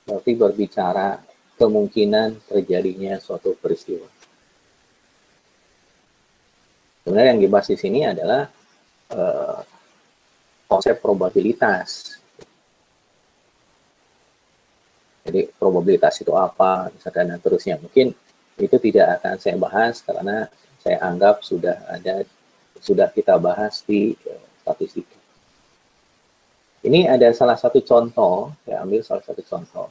berarti berbicara kemungkinan terjadinya suatu peristiwa. Sebenarnya yang dibahas di sini adalah konsep probabilitas. Jadi probabilitas itu apa, misalkan dan terusnya. Mungkin itu tidak akan saya bahas karena saya anggap sudah kita bahas di statistik. Ini ada salah satu contoh, saya ambil salah satu contoh.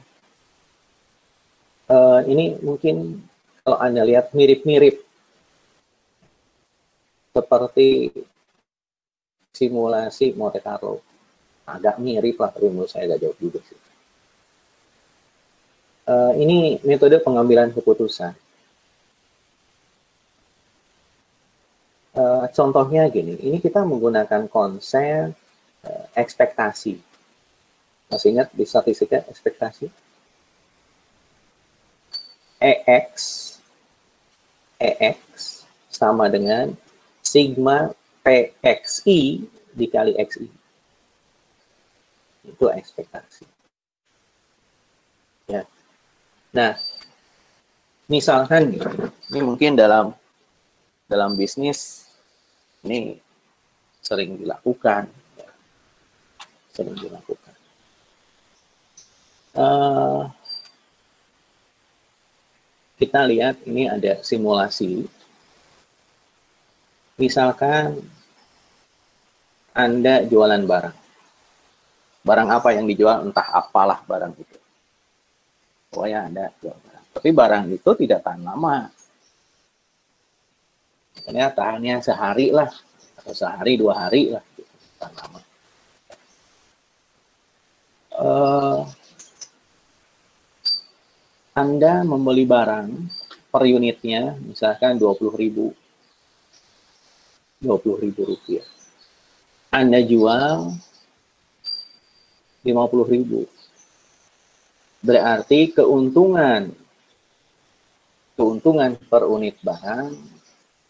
Ini mungkin kalau Anda lihat mirip-mirip seperti simulasi Monte Carlo. Agak mirip lah, tapi menurut saya agak jauh juga sih. Ini metode pengambilan keputusan. Contohnya gini, ini kita menggunakan konsep ekspektasi. Masih ingat di statistika ekspektasi? EX sama dengan sigma PXI dikali XI. Itu ekspektasi. Ya. Nah, misalkan ini mungkin dalam bisnis ini sering dilakukan. Ya. Sering dilakukan. Kita lihat ini ada simulasi. Misalkan Anda jualan barang. Barang apa yang dijual, entah apalah barang itu. Pokoknya Anda jual barang. Tapi barang itu tidak tahan lama. Misalnya tahannya sehari lah, atau sehari 2 hari lah, tahan lama. Anda membeli barang per unitnya, misalkan 20.000 rupiah. Anda jual 50.000. Berarti keuntungan per unit barang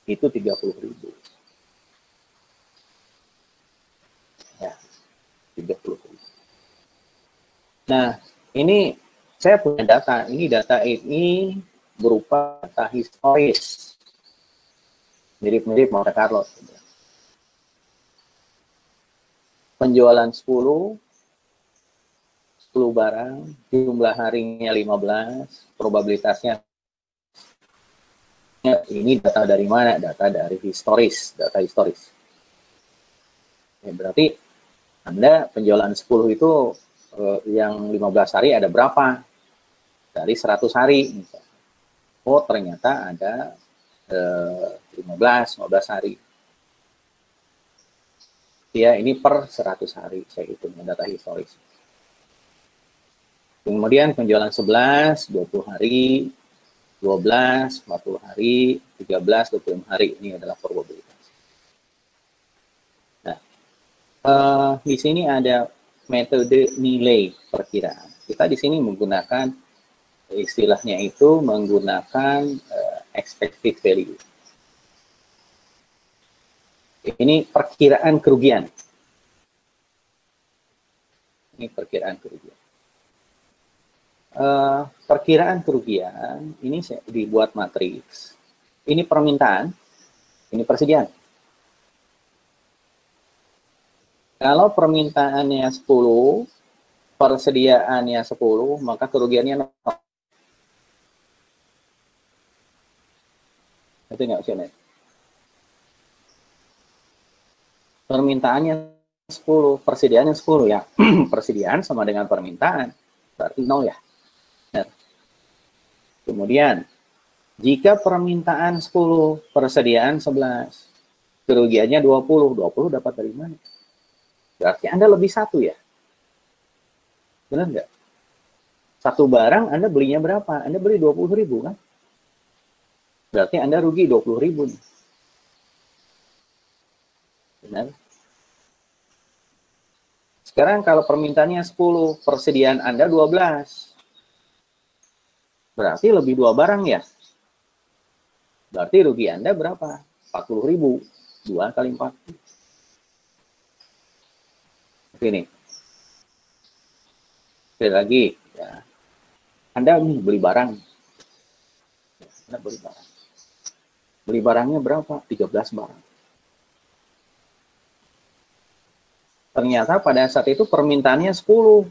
itu 30.000. Ya, 30.000. Nah, ini saya punya data. Data ini berupa data historis. Mirip-mirip Monte Carlo. Penjualan 10 barang, jumlah harinya 15, probabilitasnya. Ini data dari mana? Data dari data historis. Ya, berarti Anda penjualan 10 itu yang 15 hari ada berapa? Dari 100 hari. Misalnya. Oh, ternyata ada 15 hari. Ya, ini per 100 hari saya hitung data historis. Kemudian penjualan 11, 20 hari, 12, 40 hari, 13, 25 hari. Ini adalah probabilitas. Nah, di sini ada metode nilai perkiraan. Kita di sini menggunakan istilahnya itu menggunakan expected value. Ini perkiraan kerugian. Ini perkiraan kerugian. Perkiraan kerugian ini dibuat matriks. Ini permintaan, ini persediaan. Kalau permintaannya 10, persediaannya 10, maka kerugiannya 0. Itu nggak sih? Permintaannya 10, persediaannya 10 ya. Persediaan sama dengan permintaan, berarti 0 ya. Kemudian, jika permintaan 10, persediaan 11, kerugiannya 20 dapat dari mana? Berarti Anda lebih 1 ya? Benar nggak? Satu barang Anda belinya berapa? Anda beli 20.000 kan? Berarti Anda rugi 20.000 nih. Benar? Sekarang kalau permintaannya 10, persediaan Anda 12. Berarti lebih 2 barang ya? Berarti rugi Anda berapa? 40.000. 2 kali 4. Ini. Sekali lagi. Ya. Anda beli barang. Anda beli barang. Beli barangnya berapa? 13 barang. Ternyata pada saat itu permintaannya 10.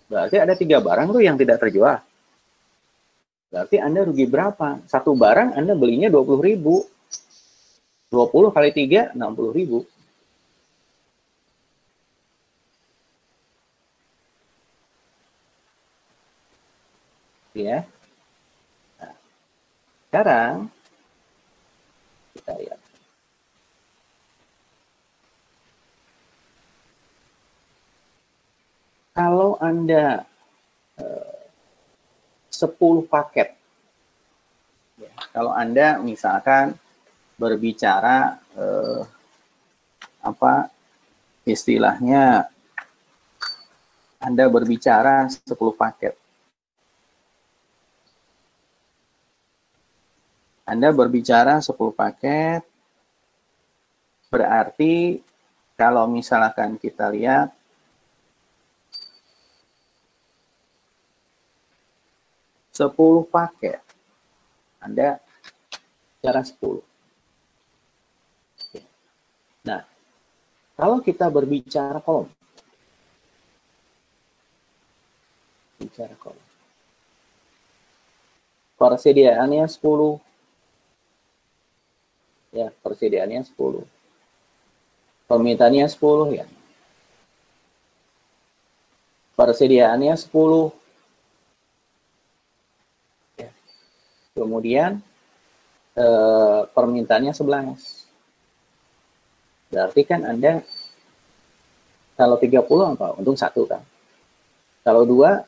Berarti ada 3 barang tuh yang tidak terjual. Berarti Anda rugi berapa? Satu barang Anda belinya 20.000. 20 kali 3, 60.000. Ya. Nah, sekarang kita lihat. Kalau Anda 10 paket, ya, kalau Anda misalkan berbicara apa istilahnya, Anda berbicara 10 paket. Anda berbicara 10 paket, berarti kalau misalkan kita lihat, sepuluh paket, Anda bicara 10. Nah, kalau kita berbicara kolom, bicara kolom, persediaannya 10. Ya, persediaannya 10. Permintaannya 10 ya. Persediaannya 10. Ya. Kemudian permintaannya 11. Berarti kan Anda kalau 30 apa? Untung 1 kan. Kalau 2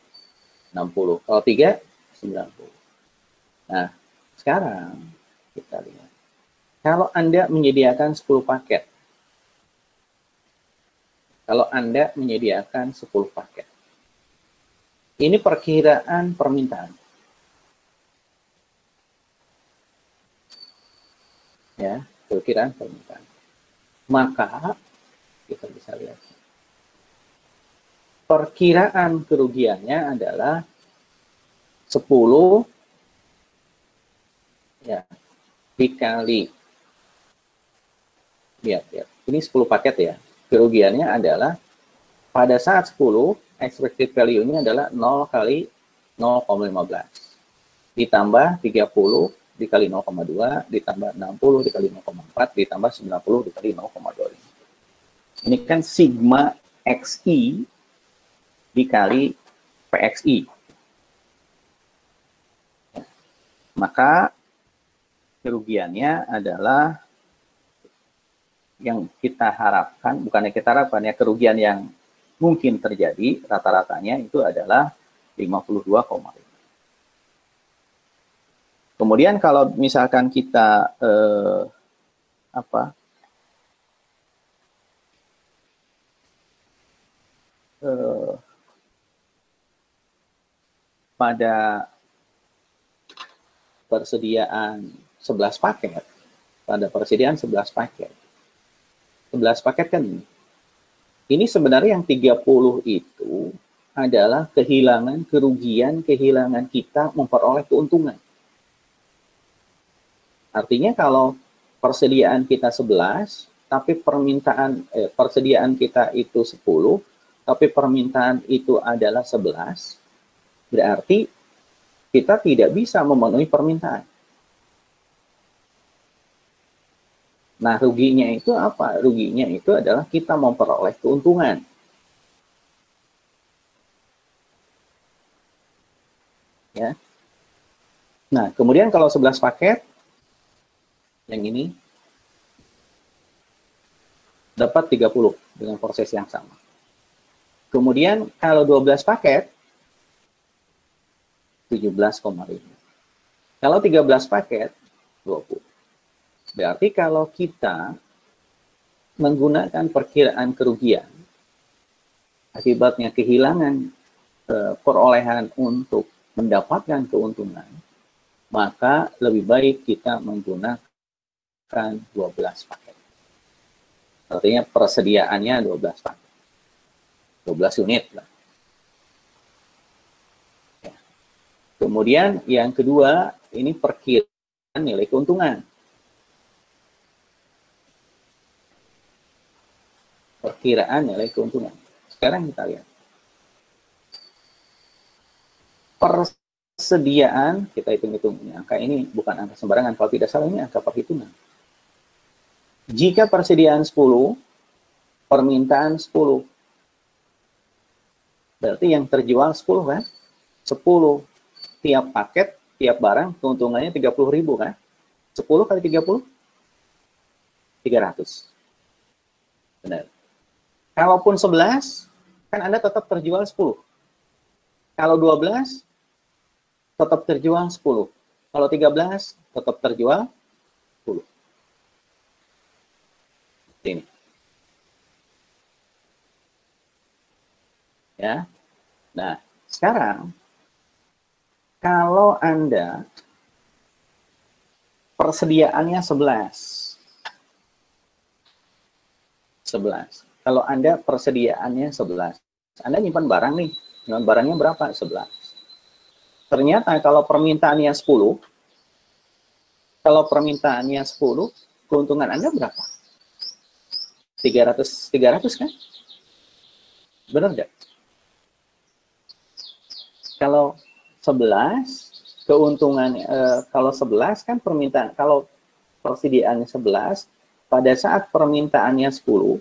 60. Kalau 3 90. Nah, sekarang kita lihat. Kalau Anda menyediakan 10 paket. Kalau Anda menyediakan 10 paket. Ini perkiraan permintaan. Ya, perkiraan permintaan. Maka kita bisa lihat. Perkiraan kerugiannya adalah 10 ya dikali, lihat, ini 10 paket ya. Kerugiannya adalah pada saat 10, expected value-nya adalah 0 kali 0,15. Ditambah 30 dikali 0,2, ditambah 60 dikali 0,4, ditambah 90 dikali 0,25. Ini kan sigma XI dikali PXI. Maka kerugiannya adalah yang kita harapkan, bukannya kita harapkan ya, kerugian yang mungkin terjadi rata-ratanya itu adalah 52,5. Kemudian kalau misalkan kita pada persediaan 11 paket, pada persediaan 11 paket. 11 paket kan ini sebenarnya yang 30 itu adalah kerugian kita memperoleh keuntungan. Artinya kalau persediaan kita 11, tapi persediaan kita itu 10, tapi permintaan itu adalah 11, berarti kita tidak bisa memenuhi permintaan. Nah, ruginya itu apa? Ruginya itu adalah kita memperoleh keuntungan. Ya. Nah, kemudian kalau 11 paket, yang ini, dapat 30 dengan proses yang sama. Kemudian kalau 12 paket, 17,5. Kalau 13 paket, 20. Berarti kalau kita menggunakan perkiraan kerugian, akibatnya kehilangan perolehan untuk mendapatkan keuntungan, maka lebih baik kita menggunakan 12 paket. Artinya persediaannya 12 paket. 12 unit lah. Ya. Kemudian yang kedua, ini perkiraan nilai keuntungan. Perkiraan nilai keuntungan. Sekarang kita lihat. Persediaan, kita hitung-hitung. Angka ini bukan angka sembarangan. Kalau tidak salah ini angka perhitungan. Jika persediaan 10, permintaan 10. Berarti yang terjual 10 kan? 10. Tiap paket, tiap barang, keuntungannya 30.000 kan? 10 kali 30? 300. Benar. Kalaupun 11, kan Anda tetap terjual 10. Kalau 12, tetap terjual 10. Kalau 13, tetap terjual 10. Ini. Ya. Nah, sekarang kalau Anda persediaannya 11. Kalau Anda persediaannya 11. Anda nyimpan barang nih. Nyimpan barangnya berapa? 11. Ternyata kalau permintaannya 10, keuntungan Anda berapa? 300 kan? Benar nggak? Kalau 11, keuntungan kalau 11 kan permintaan, kalau persediaannya 11, pada saat permintaannya 10,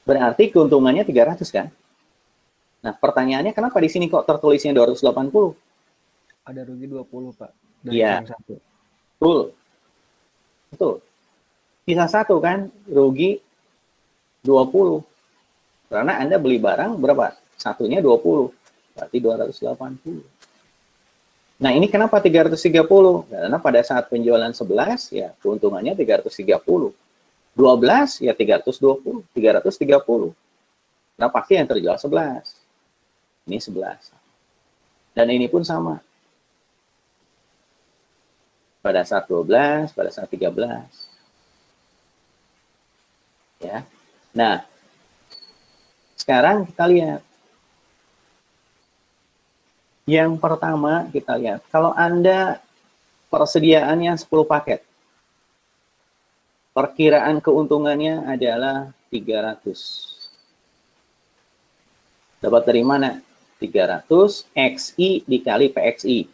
berarti keuntungannya 300 kan? Nah, pertanyaannya kenapa di sini kok tertulisnya 280? Ada rugi 20, Pak. Dari Iya. satu. Betul. Sisa 1 kan, rugi 20. Karena Anda beli barang berapa? Satunya 20. Berarti 280. Nah, ini kenapa 330? Karena pada saat penjualan 11, ya keuntungannya 330. 12, ya 320. 330. Nah, pasti yang terjual 11. Ini 11. Dan ini pun sama. Pada saat 12, pada saat 13. Ya. Nah, sekarang kita lihat. Yang pertama kita lihat, kalau Anda persediaannya 10 paket, perkiraan keuntungannya adalah 300. Dapat dari mana? 300 XI dikali PXI.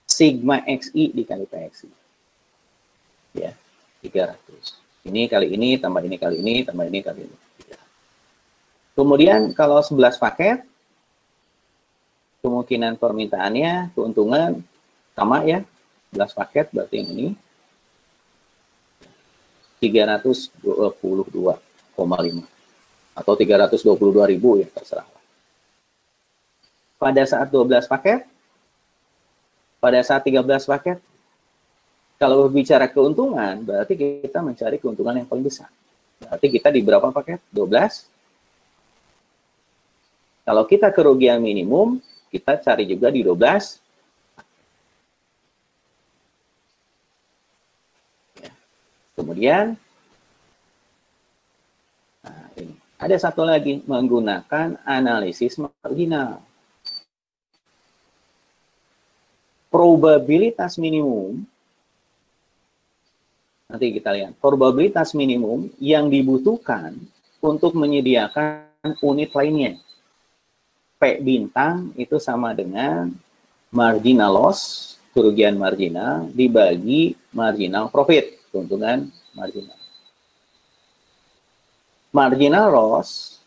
Sigma XI dikali PXI. Ya, 300. Ini kali ini, tambah ini kali ini, tambah ini kali ini. Kemudian kalau 11 paket, kemungkinan permintaannya, keuntungan, sama ya, 11 paket, berarti yang ini, 322,5. Atau 322.000 ya, terserah. Pada saat 12 paket, pada saat 13 paket, kalau berbicara keuntungan, berarti kita mencari keuntungan yang paling besar. Berarti kita di berapa paket? 12. Kalau kita kerugian minimum, kita cari juga di 12. Ya. Kemudian, nah ini. Ada satu lagi, menggunakan analisis marginal. Probabilitas minimum, nanti kita lihat, probabilitas minimum yang dibutuhkan untuk menyediakan unit lainnya. P bintang itu sama dengan marginal loss, kerugian marginal, dibagi marginal profit, keuntungan marginal. Marginal loss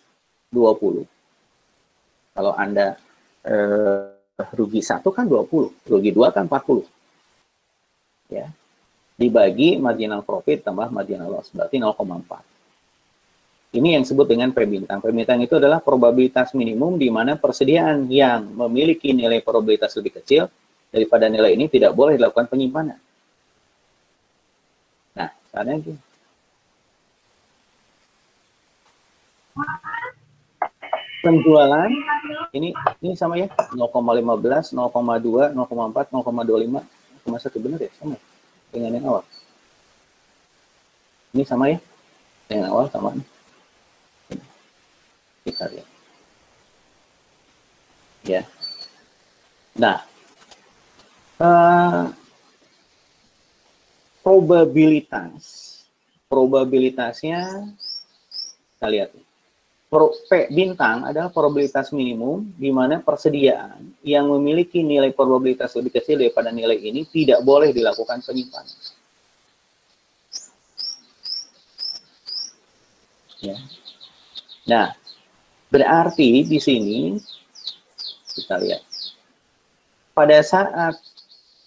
20. Kalau Anda rugi 1 kan 20, rugi 2 kan 40. Ya. Dibagi marginal profit tambah marginal loss, berarti 0,4. Ini yang disebut dengan P bintang. P bintang itu adalah probabilitas minimum di mana persediaan yang memiliki nilai probabilitas lebih kecil daripada nilai ini tidak boleh dilakukan penyimpanan. Nah, sekarang ini. Penjualan ini sama ya, 0,15, 0,2, 0,4, 0,25, 0,1, benar ya, sama dengan yang awal. Ini sama ya, dengan awal sama. Kita lihat. Ya. Nah, probabilitasnya kita lihat. P bintang adalah probabilitas minimum di mana persediaan yang memiliki nilai probabilitas lebih kecil daripada nilai ini tidak boleh dilakukan penyimpanan. Ya. Nah, berarti di sini kita lihat pada saat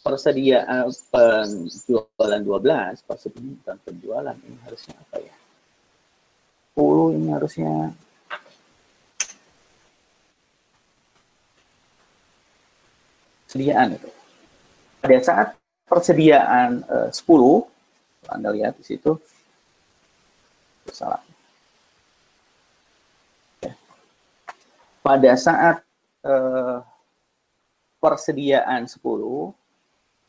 persediaan penjualan 12, persediaan penjualan ini harusnya apa ya? 10 ini harusnya persediaan itu. Pada saat persediaan 10, Anda lihat di situ salah. Ya. Pada saat persediaan 10,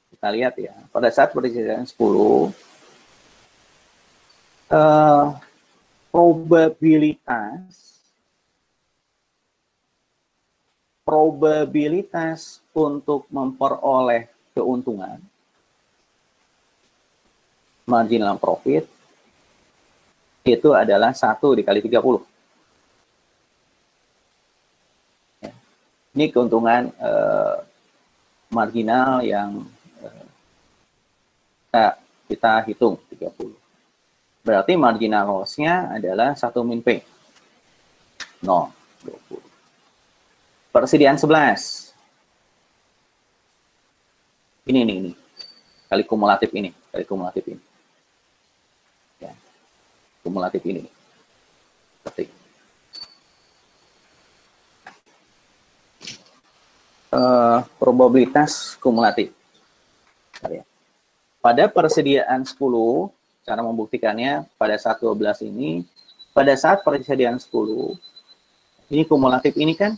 kita lihat ya, pada saat persediaan 10, probabilitas untuk memperoleh keuntungan marginal profit itu adalah 1 dikali 30. Ya. Ini keuntungan marginal yang kita hitung 30. Berarti marginal loss-nya adalah 1 min P. 0, 20. Persediaan 11. Ini. Kali kumulatif ini. Ya. Kumulatif ini. Ketik. Probabilitas kumulatif. Pada persediaan 10, cara membuktikannya pada saat 12 ini, pada saat persediaan 10, ini kumulatif ini kan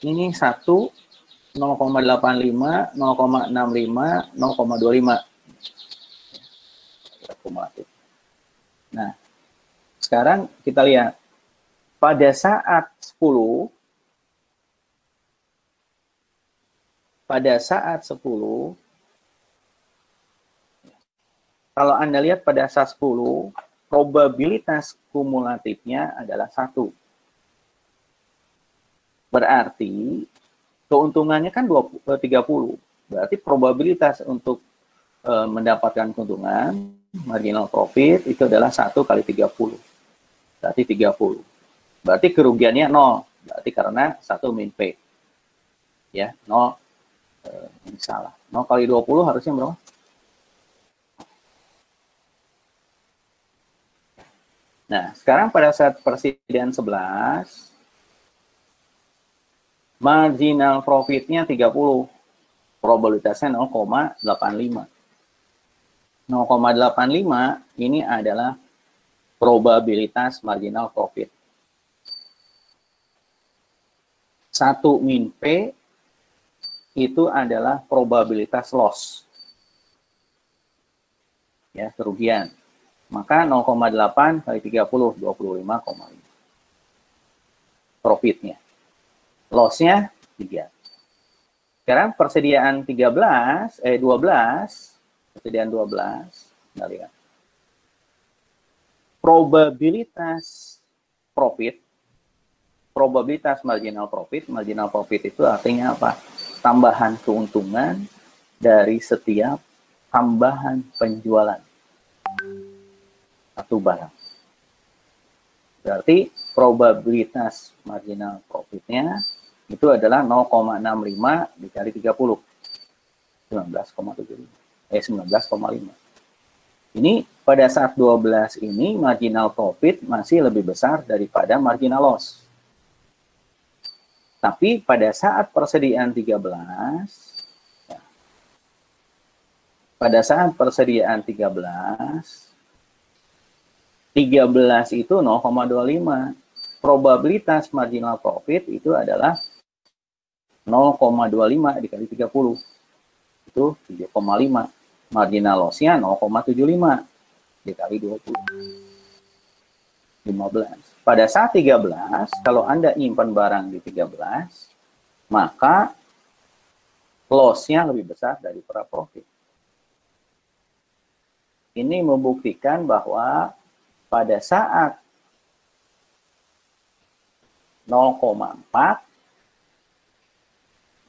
ini 1, 0,85, 0,65, 0,25 kumulatif. Nah, sekarang kita lihat pada saat 10, kalau Anda lihat pada saat 10, probabilitas kumulatifnya adalah 1. Berarti keuntungannya kan 30. Berarti probabilitas untuk mendapatkan keuntungan marginal profit itu adalah 1 kali 30. Berarti 30. Berarti kerugiannya 0. Berarti karena 1 min P. Ya, 0. Ini salah. 0 kali 20 harusnya berapa? Nah, sekarang pada saat persediaan 11, marginal profitnya 30. Probabilitasnya 0,85. 0,85 ini adalah probabilitas marginal profit. 1 min P itu adalah probabilitas loss. Ya, kerugian. Maka 0,8 kali 30, 25,5. Profitnya. Loss-nya 3. Sekarang persediaan 12, persediaan 12, kita lihat. Probabilitas profit, probabilitas marginal profit itu artinya apa? Tambahan keuntungan dari setiap tambahan penjualan satu barang. Berarti probabilitas marginal profitnya itu adalah 0,65 dikali 30. 19,5. Ini pada saat 12 ini marginal profit masih lebih besar daripada marginal loss. Tapi pada saat persediaan 13, ya, pada saat persediaan 13 itu 0,25. Probabilitas marginal profit itu adalah 0,25 dikali 30. Itu 7,5. Marginal loss-nya 0,75. dikali 20. 15. Pada saat 13, kalau Anda nyimpan barang di 13, maka loss-nya lebih besar daripada profit. Ini membuktikan bahwa pada saat 0,4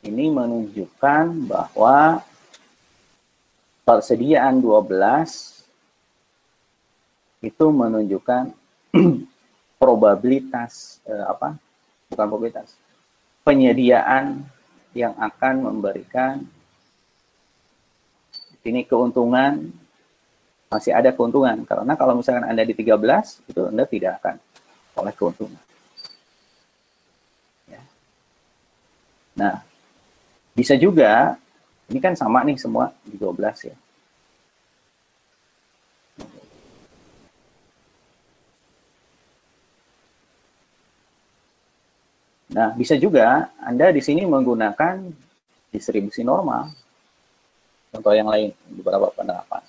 ini menunjukkan bahwa persediaan 12 itu menunjukkan probabilitas bukan probabilitas, penyediaan yang akan memberikan ini keuntungan, masih ada keuntungan, karena kalau misalkan Anda di 13 itu Anda tidak akan oleh keuntungan. Ya. Nah, bisa juga ini kan sama nih semua di 12 ya. Nah, bisa juga Anda di sini menggunakan distribusi normal. Contoh yang lain, beberapa penerapan.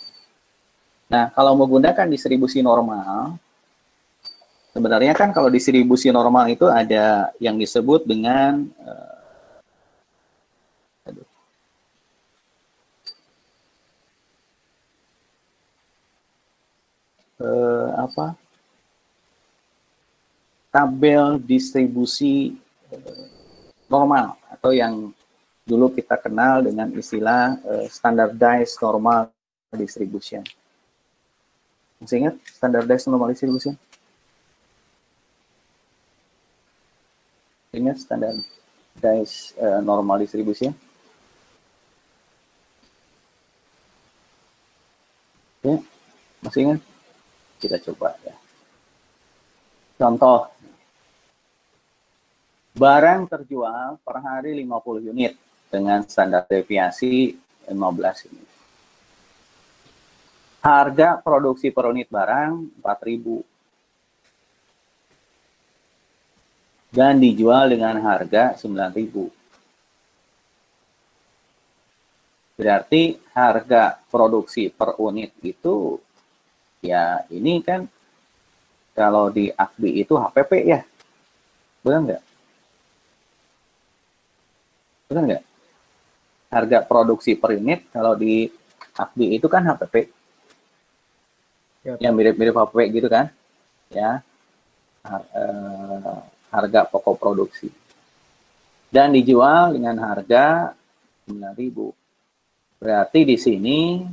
Nah, kalau menggunakan distribusi normal, sebenarnya kan kalau distribusi normal itu ada yang disebut dengan tabel distribusi normal, atau yang dulu kita kenal dengan istilah standardized normal distribution. Masih ingat standardized normal distribution? Ingat standardized normal distribution? Ya, masih ingat? Kita coba ya. Contoh, barang terjual per hari 50 unit dengan standar deviasi 15 unit. Harga produksi per unit barang 4.000 dan dijual dengan harga 9.000. Berarti harga produksi per unit itu ya ini kan kalau di AKBI itu HPP ya, benar nggak? Benar nggak? Harga produksi per unit kalau di AKBI itu kan HPP. Ya, mirip-mirip HPP gitu kan? Ya, harga pokok produksi. Dan dijual dengan harga 9.000. Berarti di sini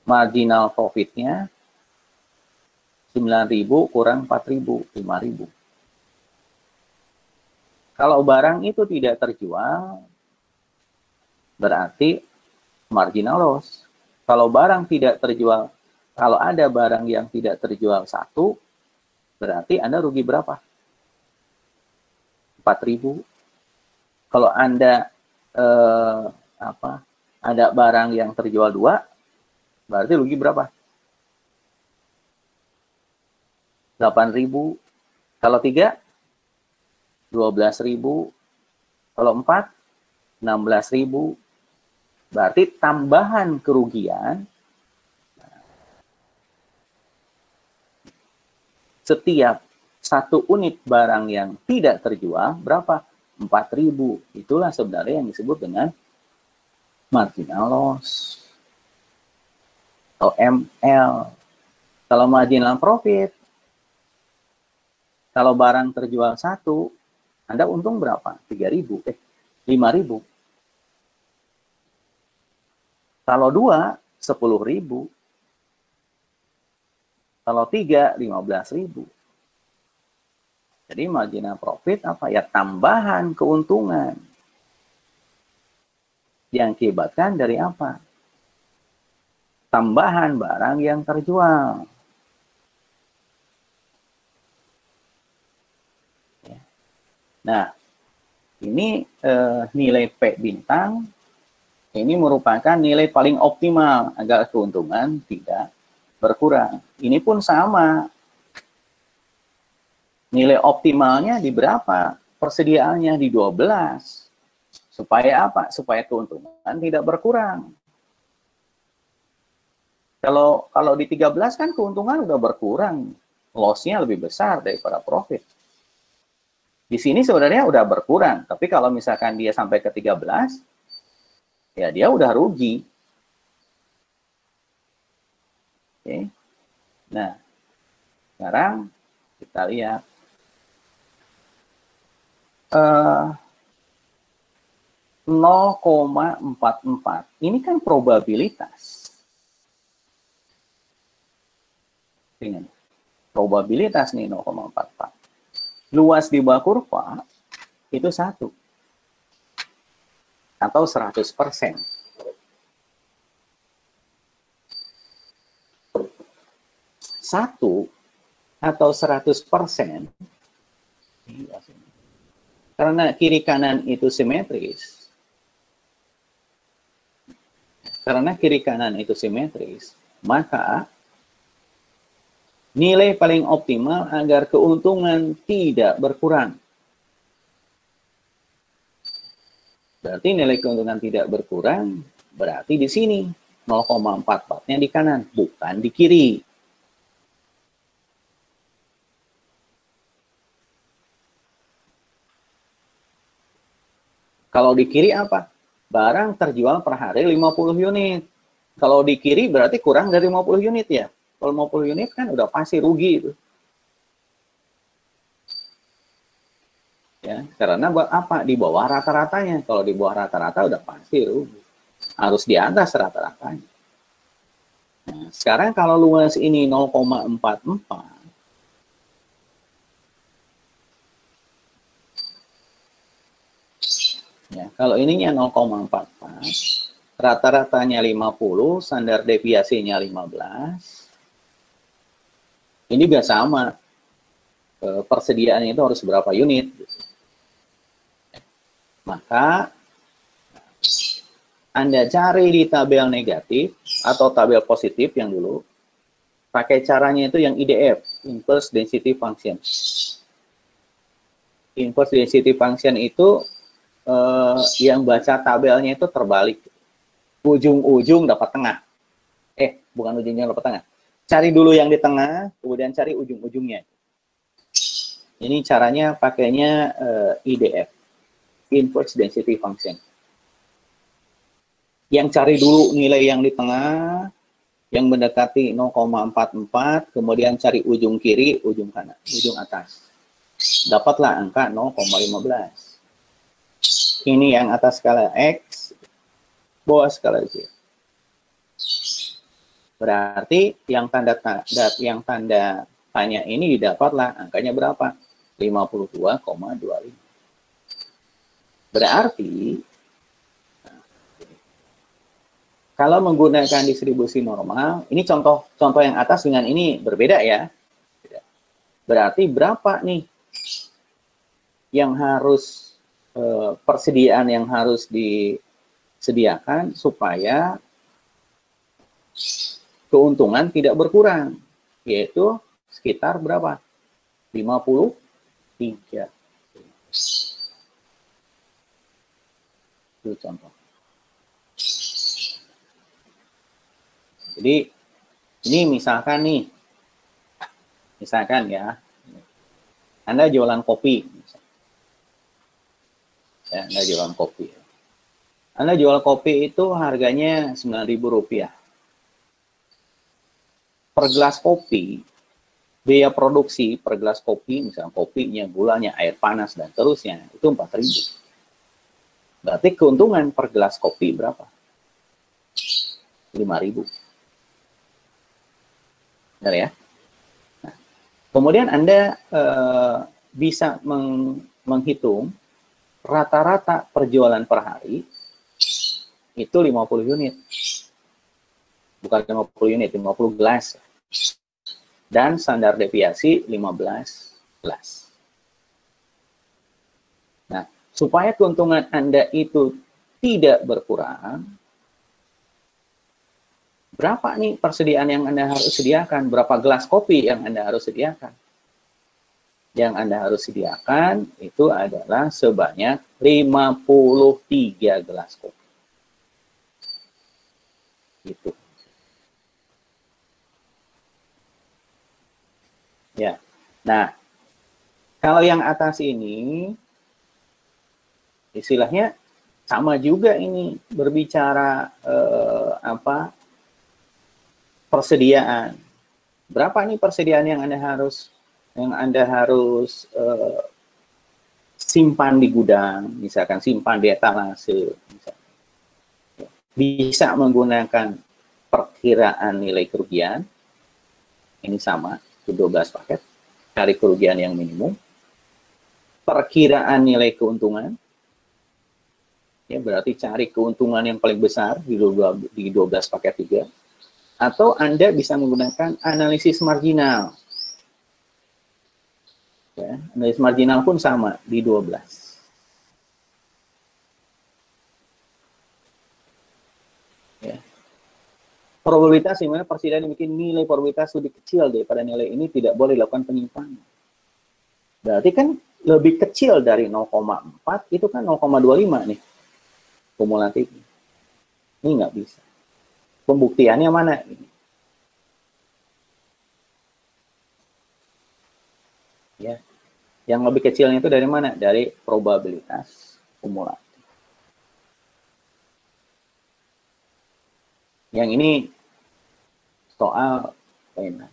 marginal profitnya 9.000 kurang 4.000, 5.000. Kalau barang itu tidak terjual, berarti marginal loss. Kalau barang tidak terjual, kalau ada barang yang tidak terjual satu, berarti Anda rugi berapa? 4.000. Kalau Anda ada barang yang terjual 2, berarti rugi berapa? 8.000. Kalau 3, 12.000. Kalau 4, 16.000. Berarti tambahan kerugian setiap satu unit barang yang tidak terjual berapa? 4.000. Itulah sebenarnya yang disebut dengan marginal loss atau ML. Kalau marginal profit, kalau barang terjual 1, Anda untung berapa? 5.000. Kalau 2, 10.000. Kalau 3, 15.000. Jadi marginal profit apa? Ya tambahan keuntungan. Yang diakibatkan dari apa? Tambahan barang yang terjual. Nah, ini nilai P bintang, ini merupakan nilai paling optimal agar keuntungan tidak berkurang. Ini pun sama. Nilai optimalnya di berapa? Persediaannya di 12. Supaya apa? Supaya keuntungan tidak berkurang. Kalau di 13 kan keuntungan udah berkurang, loss-nya lebih besar daripada profit. Di sini sebenarnya udah berkurang, tapi kalau misalkan dia sampai ke 13, ya dia udah rugi. Oke. Nah, sekarang kita lihat. 0,44. Ini kan probabilitas. Ini probabilitas nih 0,44. Luas di bawah kurva itu 1 atau 100%. 1 atau 100%, karena kiri kanan itu simetris. Karena kiri kanan itu simetris, maka nilai paling optimal agar keuntungan tidak berkurang. Berarti nilai keuntungan tidak berkurang, berarti di sini 0,44-nya di kanan, bukan di kiri. Kalau di kiri apa? Barang terjual per hari 50 unit. Kalau di kiri berarti kurang dari 50 unit ya. Kalau 50 unit kan udah pasti rugi itu. Ya, karena buat apa? Di bawah rata-ratanya. Kalau di bawah rata-rata udah pasti rugi. Harus di atas rata-ratanya. Nah, sekarang kalau luas ini 0,44, ya, kalau ininya 0,44, rata-ratanya 50, standar deviasinya 15. Ini juga sama. Persediaannya itu harus berapa unit. Maka Anda cari di tabel negatif atau tabel positif yang dulu. Pakai caranya itu yang IDF, Inverse Density Function. Inverse Density Function itu yang baca tabelnya itu terbalik. Ujung-ujung dapat tengah. Bukan ujungnya dapat tengah. Cari dulu yang di tengah, kemudian cari ujung-ujungnya. Ini caranya pakainya IDF, Inverse Density Function. Yang cari dulu nilai yang di tengah, yang mendekati 0,44, kemudian cari ujung kiri, ujung kanan, ujung atas. Dapatlah angka 0,15. Ini yang atas skala X, bawah skala Y. Berarti yang tanda tanya ini didapatlah angkanya berapa? 52,25. Berarti kalau menggunakan distribusi normal, ini contoh yang atas dengan ini berbeda ya. Berarti berapa nih yang harus persediaan yang harus disediakan supaya keuntungan tidak berkurang, yaitu sekitar berapa? 53. Itu contoh. Jadi ini misalkan ya, Anda jualan kopi. Ya, Anda jualan kopi. Anda jual kopi itu harganya Rp9.000. Per gelas kopi, biaya produksi per gelas kopi, misalnya kopinya, gulanya, air panas, dan terusnya, itu 4.000. Berarti keuntungan per gelas kopi berapa? 5.000. Benar ya? Nah, kemudian Anda bisa menghitung rata-rata perjualan per hari itu 50 unit. Bukan 50 unit, 50 gelas. Dan standar deviasi 15 gelas. Nah, supaya keuntungan Anda itu tidak berkurang, berapa nih persediaan yang Anda harus sediakan? Berapa gelas kopi yang Anda harus sediakan? Yang Anda harus sediakan itu adalah sebanyak 53 gelas kopi. Gitu. Nah, kalau yang atas ini, istilahnya sama juga ini berbicara persediaan. Berapa nih persediaan yang Anda harus simpan di gudang, misalkan simpan di etalase, misalkan. Bisa menggunakan perkiraan nilai kerugian, ini sama, itu 12 paket, cari kerugian yang minimum, perkiraan nilai keuntungan, ya berarti cari keuntungan yang paling besar di 12 paket juga, atau Anda bisa menggunakan analisis marginal. Ya, analisis marginal pun sama di 12. Ya. Probabilitas di mana persediaan bikin nilai probabilitas lebih kecil daripada nilai ini tidak boleh dilakukan penyimpanan. Berarti kan lebih kecil dari 0,4 itu kan 0,25 nih kumulatif. Ini nggak bisa. Pembuktiannya mana ini? Ya. Yang lebih kecilnya itu dari mana? Dari probabilitas kumulatif. Yang ini soal lain.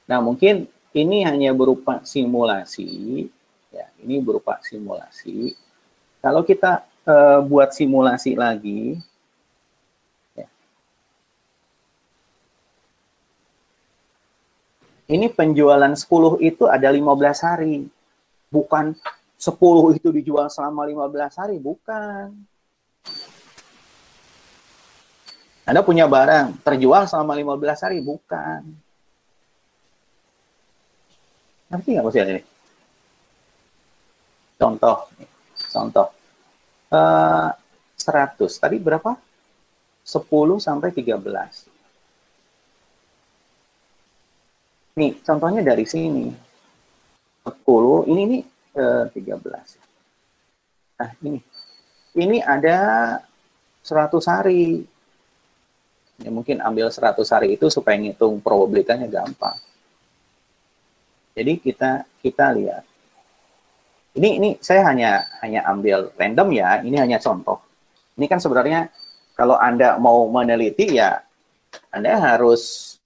Nah, mungkin ini hanya berupa simulasi. Ya, ini berupa simulasi. Kalau kita buat simulasi lagi, ya. Ini penjualan 10 itu ada 15 hari. Bukan 10 itu dijual selama 15 hari, bukan. Anda punya barang, terjual selama 15 hari, bukan. Ngerti nggak maksudnya ini? Contoh. 100. Tadi berapa? 10 sampai 13. Nih, contohnya dari sini. 10, ini 13. Nah, ini. Ini ada 100 hari. Ya, mungkin ambil 100 hari itu supaya ngitung probabilitasnya gampang. Jadi kita lihat. Ini saya hanya ambil random ya, ini hanya contoh. Ini kan sebenarnya kalau Anda mau meneliti ya Anda harus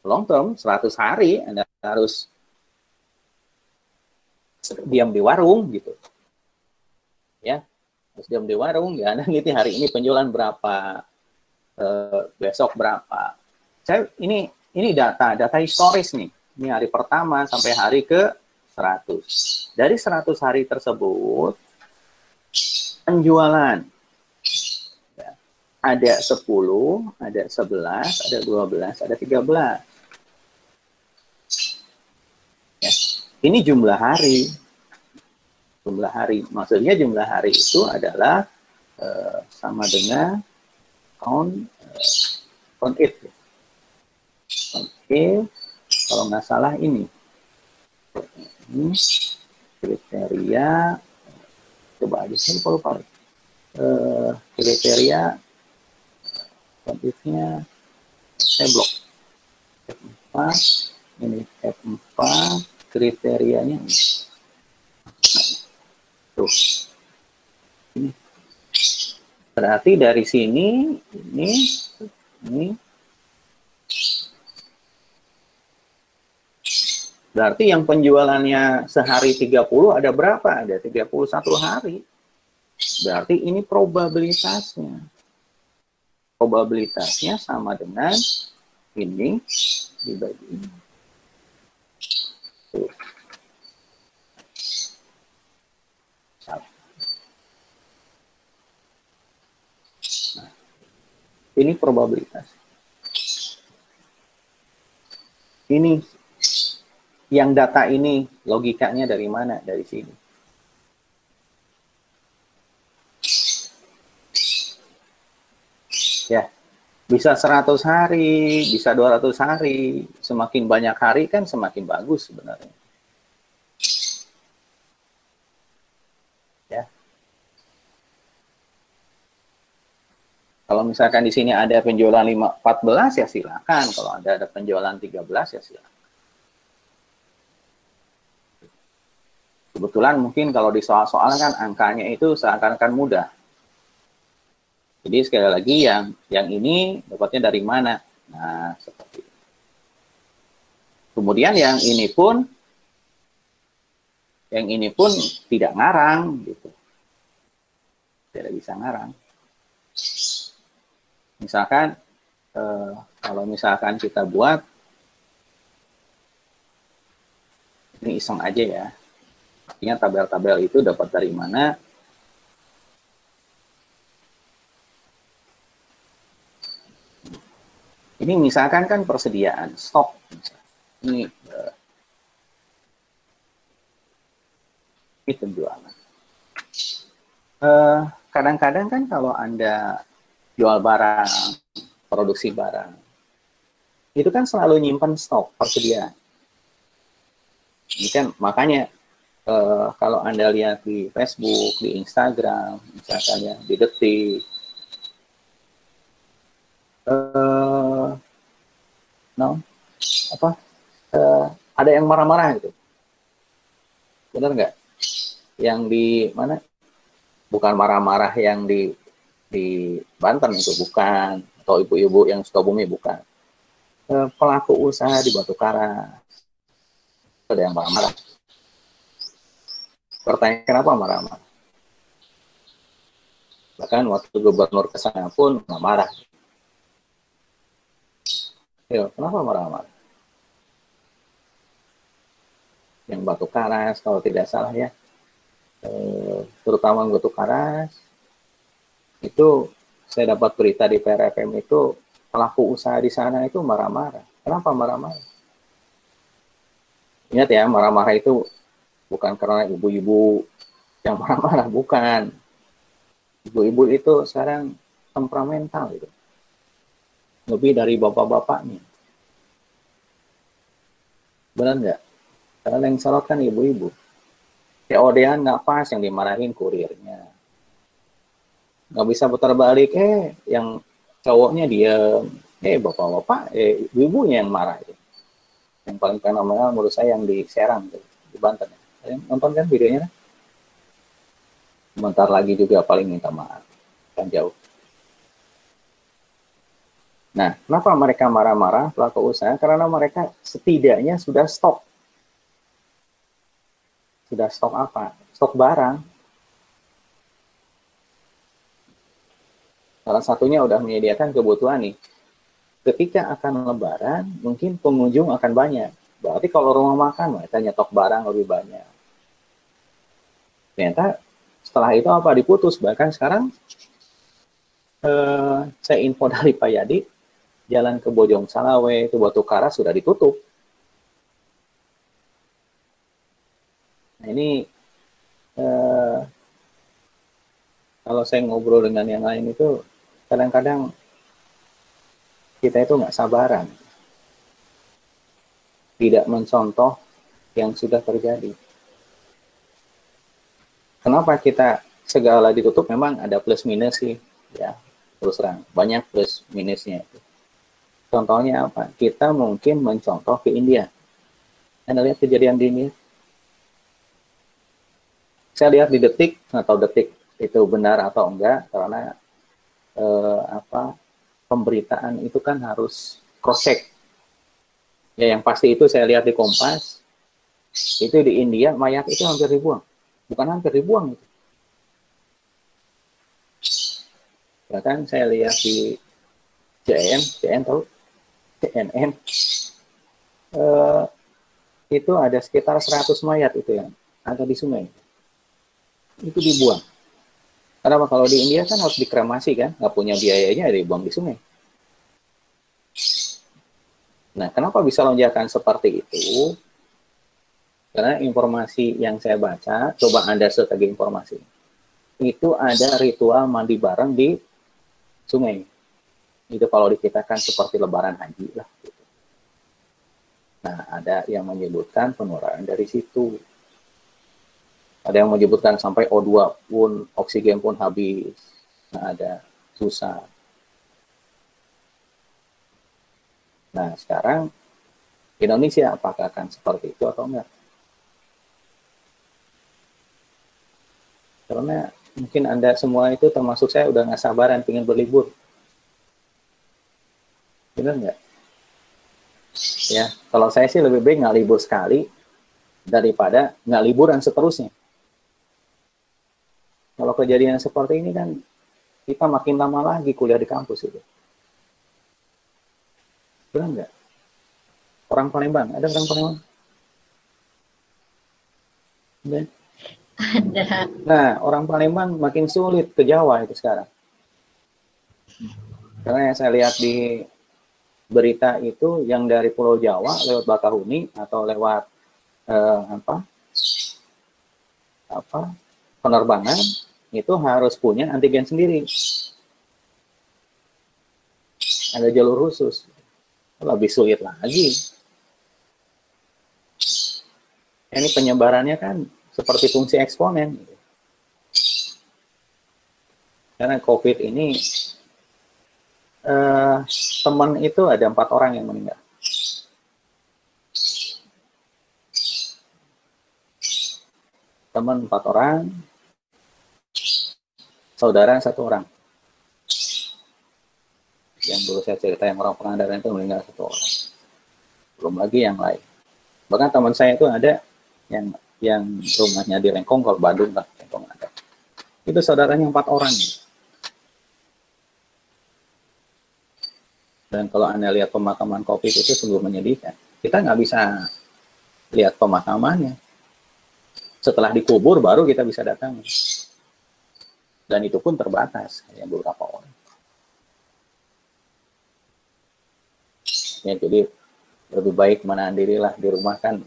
long term 100 hari, Anda harus diam di warung gitu. Ya, harus diam di warung ya, Anda neliti hari ini penjualan berapa, besok berapa. Ini data historis nih. Ini hari pertama sampai hari ke 100. Dari 100 hari tersebut, penjualan. Ya, ada 10, ada 11, ada 12, ada 13. Ya, ini jumlah hari. Jumlah hari. Maksudnya jumlah hari itu adalah sama dengan count it. Oke, kalau nggak salah ini kriteria, coba aja saya lupa kriteria kontifnya saya blok F4, ini F4 kriterianya tuh ini berarti dari sini ini berarti yang penjualannya sehari 30 ada berapa? Ada 31 hari. Berarti ini probabilitasnya. Probabilitasnya sama dengan ini dibagi ini. Tuh. Nah, ini probabilitas. Ini yang data ini logikanya dari mana? Dari sini. Ya, bisa 100 hari, bisa 200 hari. Semakin banyak hari kan semakin bagus sebenarnya. Ya. Kalau misalkan di sini ada penjualan 14 ya silakan. Kalau ada penjualan 13 ya silakan. Kebetulan mungkin kalau di soal-soal kan angkanya itu seakan-akan mudah. Jadi sekali lagi yang ini dapatnya dari mana? Nah, seperti itu. Kemudian yang ini pun tidak ngarang gitu. Tidak bisa ngarang. Misalkan kalau misalkan kita buat ini iseng aja ya. Artinya tabel-tabel itu dapat dari mana? Ini misalkan kan persediaan stok. Ini penjualan. Kadang-kadang kan kalau Anda jual barang, produksi barang, itu kan selalu nyimpan stok persediaan. Ini kan makanya kalau Anda lihat di Facebook, di Instagram, misalkan ya, di Detik, ada yang marah-marah gitu. Benar nggak? Yang di mana? Bukan marah-marah yang di Banten itu, bukan. Atau ibu-ibu yang Sukabumi, bukan. Pelaku usaha di Batu Karas. Ada yang marah-marah. Pertanyaan kenapa marah-marah? Bahkan waktu gubernur ke sana pun marah. Kenapa marah-marah? Yang Batu Karas, kalau tidak salah ya, terutama Batu Karas, itu saya dapat berita di PRFM itu pelaku usaha di sana itu marah-marah. Kenapa marah-marah? Ingat ya, marah-marah itu bukan karena ibu-ibu yang marah-marah, bukan. Ibu-ibu itu sekarang temperamental gitu. Lebih dari bapak-bapaknya. Benar nggak? Karena yang sorot kan ibu-ibu. COD-an nggak pas, yang dimarahin kurirnya. Nggak bisa putar balik, yang cowoknya diam. Bapak-bapak, ibu-ibunya yang marah. Yang paling fenomenal menurut saya yang di Serang, di Banten. Nonton kan videonya? Bentar lagi juga paling minta maaf. Kan jauh. Nah, kenapa mereka marah-marah pelaku usaha? Karena mereka setidaknya sudah stok. Sudah stok apa? Stok barang. Salah satunya udah menyediakan kebutuhan nih. Ketika akan lebaran, mungkin pengunjung akan banyak. Berarti kalau rumah makan, mereka nyetok barang lebih banyak. Ternyata setelah itu apa? Diputus. Bahkan sekarang saya info dari Pak Yadi, jalan ke Bojong Salawe, ke Batu Karas sudah ditutup. Nah ini kalau saya ngobrol dengan yang lain itu kadang-kadang kita itu nggak sabaran, tidak mencontoh yang sudah terjadi. Kenapa kita segala ditutup? Memang ada plus minus sih, ya terus terang banyak plus minusnya. Contohnya apa? Kita mungkin mencontoh ke India. Anda lihat kejadian di India. Saya lihat di Detik, atau Detik itu benar atau enggak, karena pemberitaan itu kan harus cross check. Ya yang pasti itu saya lihat di Kompas, itu di India mayat itu hampir dibuang. Bukan hampir dibuang itu. Bahkan saya lihat di CNN tahu? CNN itu ada sekitar 100 mayat itu yang ada di sungai. Itu dibuang. Karena kalau di India kan harus dikremasi kan, nggak punya biayanya, dibuang di sungai. Nah, kenapa bisa lonjakan seperti itu? Karena informasi yang saya baca, coba Anda sebagai informasi, itu ada ritual mandi bareng di sungai. Itu kalau dikitakan seperti lebaran haji lah. Gitu. Nah, ada yang menyebutkan penularan dari situ. Ada yang menyebutkan sampai O2 pun, oksigen pun habis. Nah, ada susah. Nah, sekarang Indonesia apakah akan seperti itu atau enggak? Karena mungkin Anda semua itu termasuk saya udah nggak sabaran pengen berlibur. Benar nggak? Ya, kalau saya sih lebih baik nggak libur sekali daripada nggak liburan seterusnya. Kalau kejadian seperti ini kan kita makin lama lagi kuliah di kampus itu. Benar nggak? Orang Palembang, ada orang Palembang? Ada. Ada. Nah, orang Palembang makin sulit ke Jawa itu sekarang. Karena yang saya lihat di berita itu yang dari Pulau Jawa lewat Bakahuni atau lewat penerbangan itu harus punya antigen sendiri. Ada jalur khusus. Lebih sulit lagi. Ini penyebarannya kan seperti fungsi eksponen. Karena COVID ini teman itu ada 4 orang yang meninggal. Teman 4 orang, saudara 1 orang. Yang dulu saya cerita yang orang Pangandaran itu meninggal 1 orang. Belum lagi yang lain. Bahkan teman saya itu ada yang rumahnya di Lengkong, kalau Bandung lah, Lengkong ada. Itu saudaranya 4 orang. Dan kalau Anda lihat pemakaman COVID itu sungguh menyedihkan. Kita nggak bisa lihat pemakamannya. Setelah dikubur baru kita bisa datang. Dan itu pun terbatas, hanya beberapa orang. Ya, jadi lebih baik menahan diri lah di rumah kan.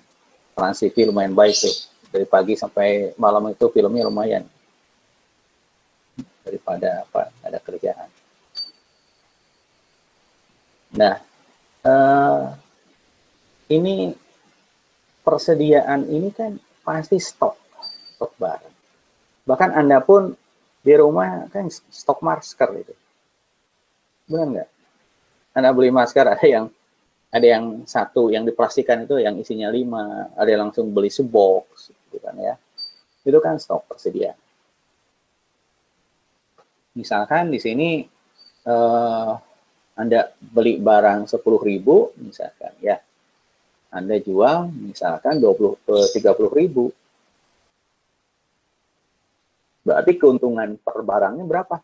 Trans TV lumayan baik tuh. Dari pagi sampai malam itu filmnya lumayan. Daripada ada kerjaan. Nah, ini persediaan ini kan pasti stok barang. Bahkan Anda pun di rumah kan stok masker itu. Benar nggak? Anda beli masker ada yang 1 yang diplastikan itu yang isinya 5, ada yang langsung beli sebox, gitu kan ya. Itu kan stok persediaan. Misalkan di sini Anda beli barang 10.000 misalkan ya. Anda jual misalkan 30.000. Berarti keuntungan per barangnya berapa?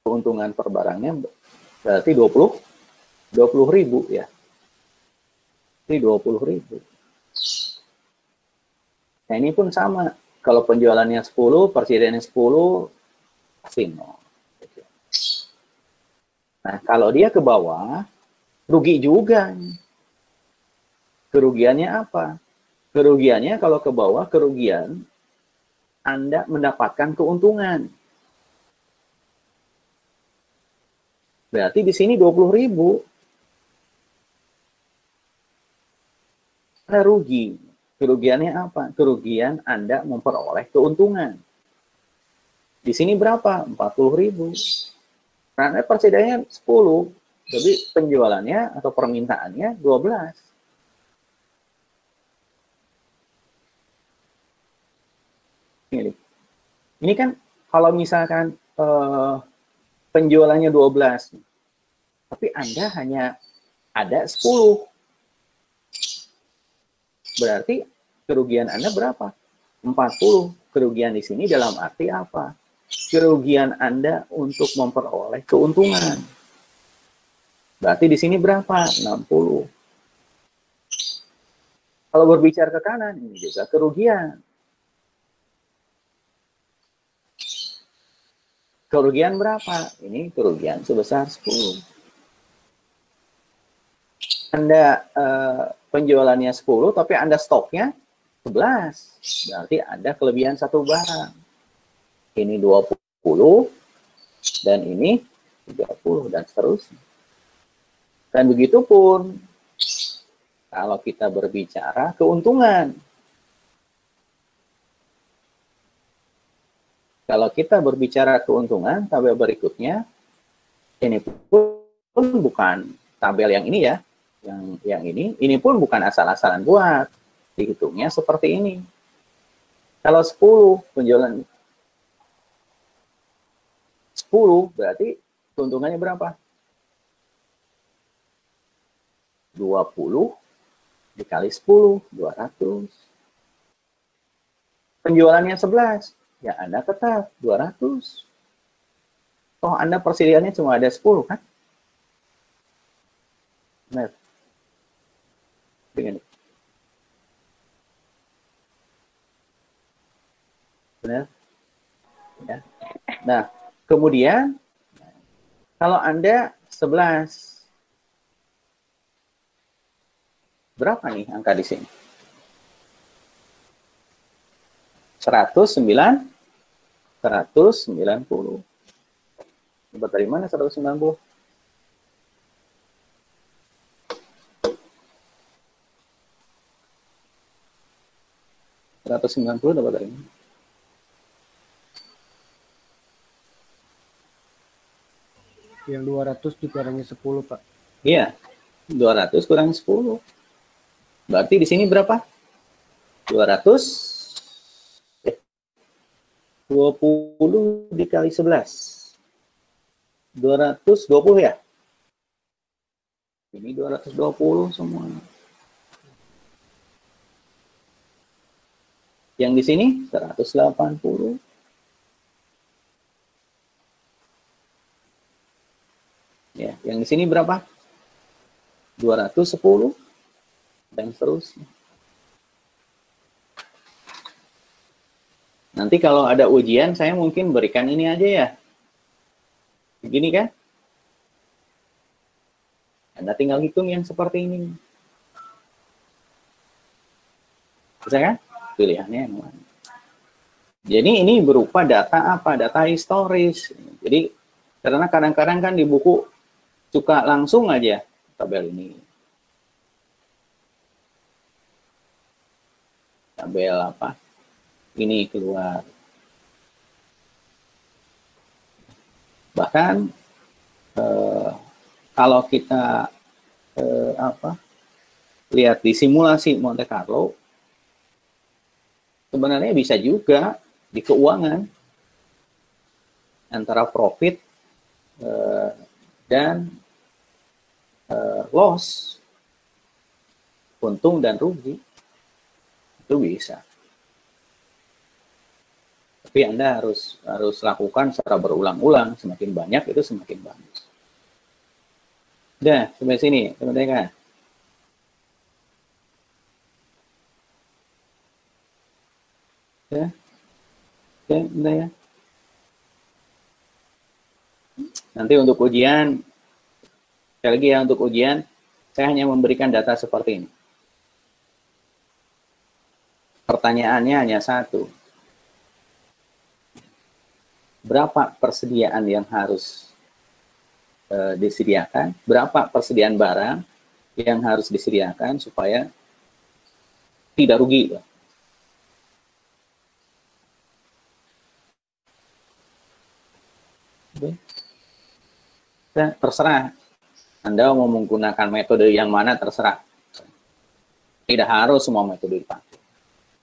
Keuntungan per barangnya berarti 20.000 ya. Ini 20.000. Nah, ini pun sama. Kalau penjualannya 10, persediaannya 10, pasti nol. Nah, kalau dia ke bawah, rugi juga. Kerugiannya apa? Kerugiannya kalau ke bawah, kerugian Anda mendapatkan keuntungan. Berarti di sini 20.000. Anda rugi. Kerugiannya apa? Kerugian Anda memperoleh keuntungan. Di sini berapa? 40.000. Karena persediaannya 10, jadi penjualannya atau permintaannya 12. Ini kan kalau misalkan penjualannya 12, tapi Anda hanya ada 10. Berarti kerugian Anda berapa? 40. Kerugian di sini dalam arti apa? Kerugian Anda untuk memperoleh keuntungan. Berarti di sini berapa? 60. Kalau berbicara ke kanan, ini juga kerugian. Kerugian berapa? Ini kerugian sebesar 10. Anda penjualannya 10, tapi Anda stoknya 11. Berarti ada kelebihan 1 barang. Ini 20, dan ini 30, dan seterusnya. Dan begitu pun, kalau kita berbicara keuntungan. Kalau kita berbicara keuntungan, tabel berikutnya, ini pun bukan tabel yang ini ya, yang ini pun bukan asal-asalan buat, dihitungnya seperti ini. Kalau 10 penjualan 10 berarti keuntungannya berapa? 20 dikali 10, 200. Penjualannya 11, ya Anda tetap 200. Toh Anda persediaannya cuma ada 10 kan? Benar. Begini. Benar. Ya. Nah, kemudian kalau Anda 11, berapa nih angka di sini? 190. Dapat dari mana 190? Dapat dari mana? Yang 200 dikurangi 10, Pak. Iya, 200 kurang 10. Berarti di sini berapa? 20 dikali 11. 220 ya? Ini 220 semua. Yang di sini 180. Ya, yang di sini berapa? 210 dan seterusnya. Nanti kalau ada ujian, saya mungkin berikan ini aja ya. Begini kan? Anda tinggal hitung yang seperti ini. Bisa kan? Pilihannya yang mana? Jadi ini berupa data apa? Data historis. Jadi karena kadang-kadang kan di buku suka langsung aja tabel ini. Tabel apa? Ini keluar. Bahkan kalau kita lihat di simulasi Monte Carlo, sebenarnya bisa juga di keuangan antara profit dan loss, untung dan rugi, itu bisa. Tapi Anda harus lakukan secara berulang-ulang, semakin banyak itu semakin bagus. Udah, sampai sini, teman-teman. Ya, udah ya. Nanti untuk ujian, sekali lagi ya, untuk ujian, saya hanya memberikan data seperti ini. Pertanyaannya hanya satu. Berapa persediaan yang harus disediakan? Berapa persediaan barang yang harus disediakan supaya tidak rugi? Nah, terserah. Anda mau menggunakan metode yang mana terserah. Tidak harus semua metode dipakai.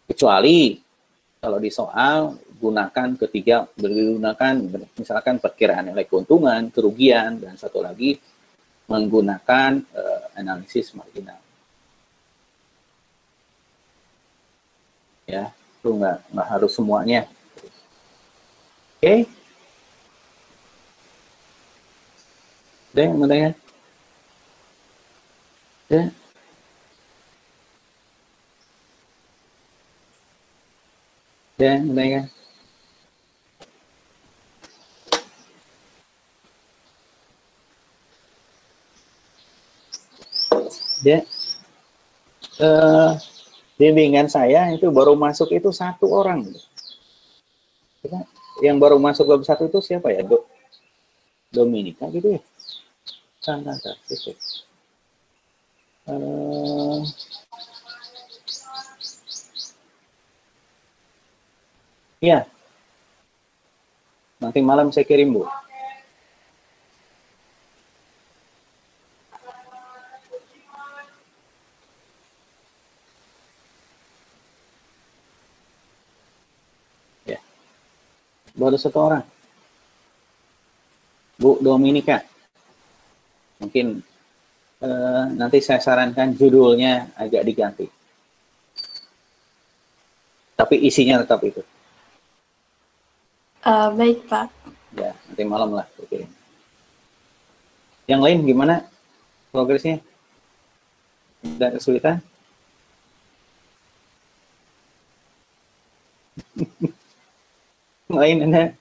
Kecuali kalau di soal gunakan misalkan perkiraan nilai keuntungan, kerugian, dan satu lagi menggunakan analisis marginal. Ya, itu nggak harus semuanya. Oke. Udah ya. Ya. Udah ya. Bimbingan saya itu baru masuk itu 1 orang. Yang baru masuk web 1 itu siapa ya? Dominika gitu ya? Sangat aktif. Iya. Nanti malam saya kirim, Bu. Baru 1 orang. Bu Dominika. Mungkin nanti saya sarankan judulnya agak diganti. Tapi isinya tetap itu. Baik, Pak. Ya, nanti malam lah. Oke. Yang lain gimana progresnya? Ada kesulitan? Lain ada?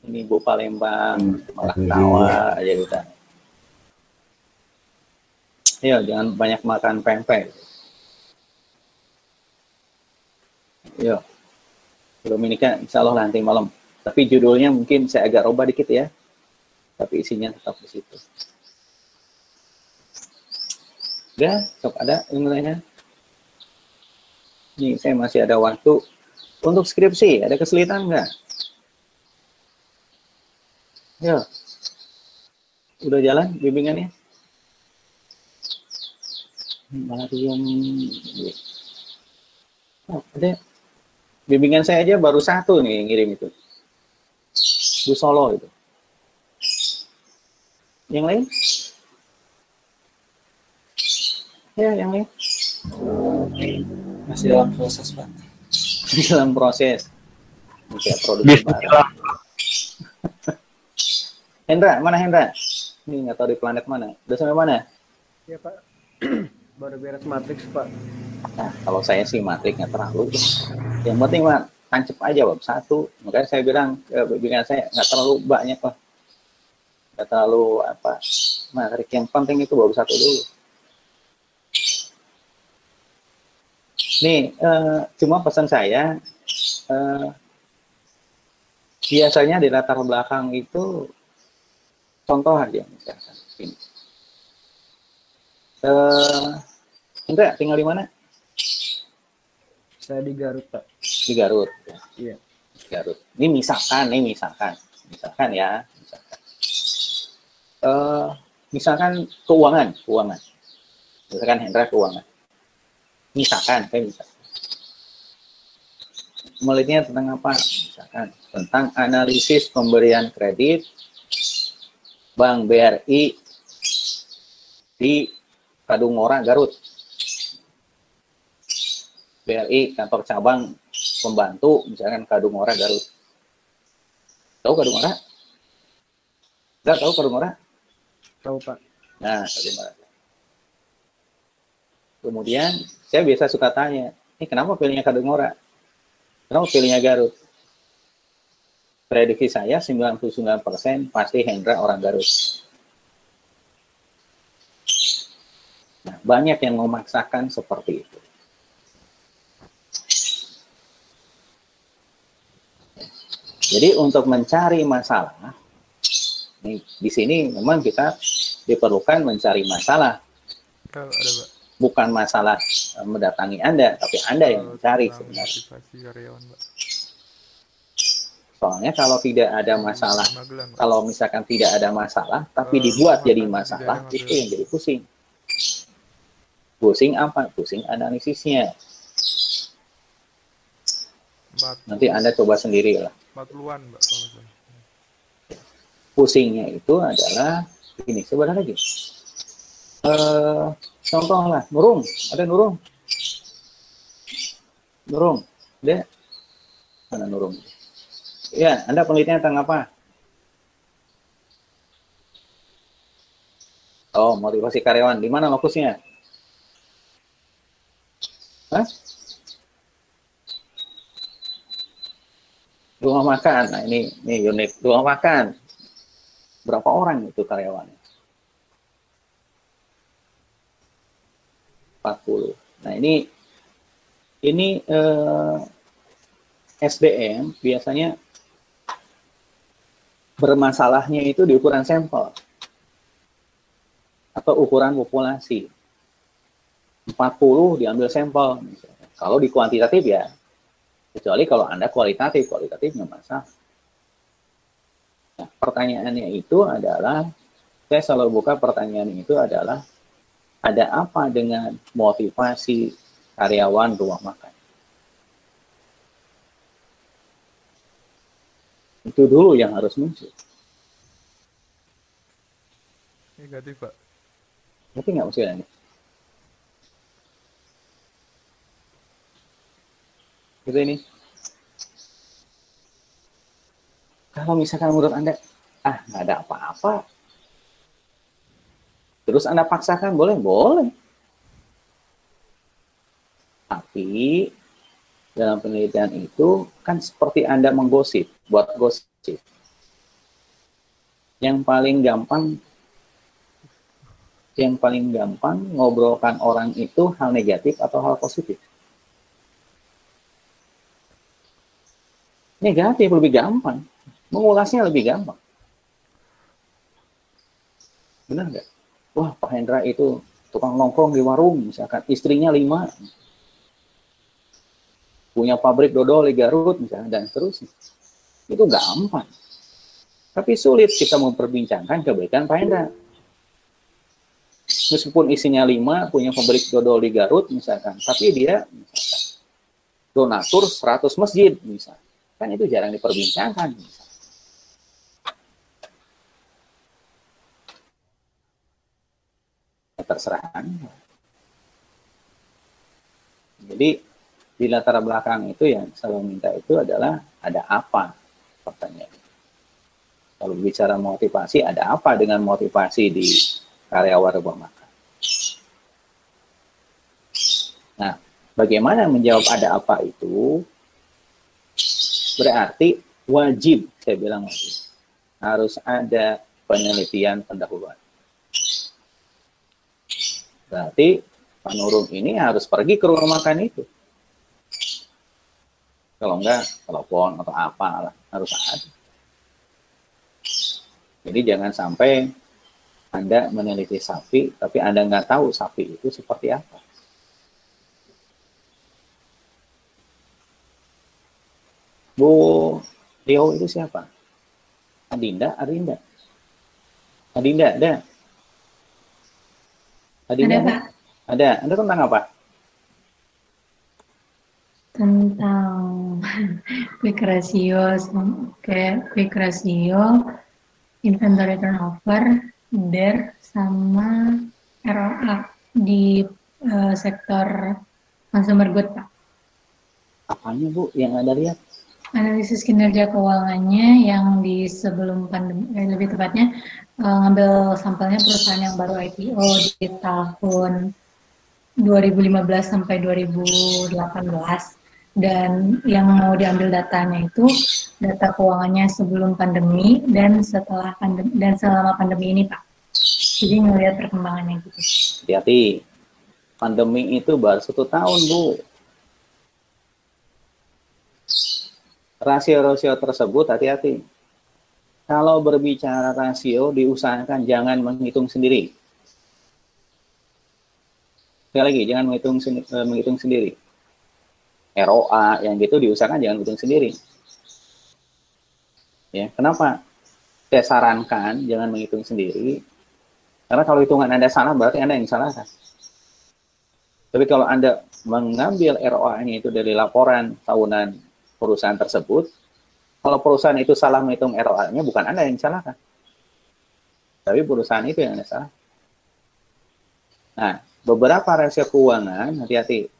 Ini Bu Palembang, malah tawa aja kita. Ayo, jangan banyak makan pempek. Yo, Dominika, insya Allah nanti malam. Tapi judulnya mungkin saya agak rubah dikit ya. Tapi isinya tetap di situ. Udah, sok ada yang lainnya. Nih, saya masih ada waktu untuk skripsi. Ada kesulitan nggak? Yo, udah jalan bimbingannya? Mariam, oh, ada. Bimbingan saya aja baru 1 nih yang ngirim itu. Bu Solo itu. Yang lain? Ya, yang lain? Masih dalam proses, Pak. Dalam proses. Kayak produksi barang. Hendra, mana Hendra? Ini nggak tahu di planet mana. Udah sampai mana? Ya, Pak. Baru beres matriks, Pak. Nah, kalau saya sih matrik nggak terlalu. Yang penting mah tancap aja bab 1. Makanya saya bilang bimbingan saya nggak terlalu banyak lah. Nggak terlalu apa matrik. Yang penting itu bab 1 dulu. Nih, cuma pesan saya biasanya di latar belakang itu contoh aja misalkan ini. Enggak, tinggal di mana? Saya di Garut, Pak. Di Garut. Iya. Garut. Ini misalkan ya, misalkan keuangan. Misalkan Hendra keuangan. Misalkan, kayak misalkan. Melitnya tentang apa? Misalkan tentang analisis pemberian kredit Bank BRI di Kadungora, Garut. BRI kantor cabang pembantu misalkan Kadungora, Garut. Tahu Kadungora? Enggak tahu Kadungora? Tahu, Pak. Nah, Kadungora. Kemudian saya biasa suka tanya, ini kenapa pilihnya Kadungora? Kenapa pilihnya Garut? Prediksi saya 99% pasti Hendra orang Garut. Nah, banyak yang memaksakan seperti itu. Jadi untuk mencari masalah, di sini memang kita diperlukan mencari masalah. Ada, Pak. Bukan masalah mendatangi Anda, tapi Anda yang mencari sebenarnya. Motivasi karyawan, Pak. Soalnya kalau tidak ada masalah, Magelang, Pak. kalau misalkan tidak ada masalah, tapi dibuat jadi makan masalah, di daerah itu yang jadi pusing. Pusing apa? Pusing analisisnya. Nanti Anda coba sendiri lah. 40-an, Pak. Kalau misalnya. Pusingnya itu adalah ini, sebenarnya lagi. Contoh lah, Nurung, ada Nurung. Nurung, ada? Mana Nurung? Ya, Anda penelitian tentang apa? Oh, motivasi karyawan. Di mana fokusnya? Hah? Rumah makan. Nah, ini unit rumah makan. Berapa orang itu karyawannya? 40. Nah, ini SDM biasanya bermasalahnya itu di ukuran sampel atau ukuran populasi. 40 diambil sampel. Misalnya. Kalau di kuantitatif ya, kecuali kalau Anda kualitatif nggak masalah. Nah, pertanyaannya itu adalah, saya selalu buka pertanyaan itu adalah, ada apa dengan motivasi karyawan rumah makan? Itu dulu yang harus muncul. Negatif, Pak. Tapi nggak maksudnya. Gitu ini. Kalau misalkan menurut Anda, nggak ada apa-apa. Terus Anda paksakan, boleh? Boleh. Tapi dalam penelitian itu kan seperti Anda menggosip, buat gosip. Yang paling gampang ngobrolkan orang itu hal negatif atau hal positif. Negatif lebih gampang, mengulasnya lebih gampang. Benar nggak? Wah, Pak Hendra itu tukang nongkrong di warung, misalkan istrinya 5, punya pabrik dodol di Garut, misalnya, dan seterusnya. Itu gampang. Tapi sulit kita memperbincangkan kebaikan Pak Hendra. Meskipun isinya 5, punya pabrik dodol di Garut, misalkan, tapi dia misalkan, donatur 100 masjid, misalkan. Kan itu jarang diperbincangkan. Terserah Anda. Jadi di latar belakang itu yang saya minta itu adalah ada apa pertanyaan. Kalau bicara motivasi, ada apa dengan motivasi di karyawan rumah makan? Nah, bagaimana menjawab ada apa itu? Berarti wajib, saya bilang wajib, harus ada penelitian pendahuluan. Berarti Pak Nurul ini harus pergi ke rumah makan itu. Kalau enggak, telepon atau apa, harus ada. Jadi jangan sampai Anda meneliti sapi, tapi Anda nggak tahu sapi itu seperti apa. Bu Rio itu siapa? Adinda, Adinda. Adinda, ada? Adinda, Ada, Pak. Ada. Anda tentang apa? Tentang quick ratio, quick ratio, inventory turnover, DER, sama ROA di sektor consumer good, Pak. Apanya, Bu, yang Anda lihat? Analisis kinerja keuangannya yang di sebelum pandemi, lebih tepatnya ngambil sampelnya perusahaan yang baru IPO di tahun 2015 sampai 2018, dan yang mau diambil datanya itu data keuangannya sebelum pandemi dan setelah pandemi dan selama pandemi ini, Pak. Jadi ngelihat perkembangannya gitu. Hati-hati, pandemi itu baru 1 tahun, Bu. Rasio-rasio tersebut hati-hati. Kalau berbicara rasio, diusahakan jangan menghitung sendiri. Sekali lagi, jangan menghitung sendiri. ROA yang gitu diusahakan jangan hitung sendiri. Ya, kenapa? Saya sarankan jangan menghitung sendiri. Karena kalau hitungan Anda salah, berarti Anda yang salah. Tapi kalau Anda mengambil ROA-nya itu dari laporan tahunan perusahaan tersebut, kalau perusahaan itu salah menghitung ROA-nya, bukan Anda yang salahkan. Tapi perusahaan itu yang Anda salah. Nah, beberapa rasio keuangan, hati-hati,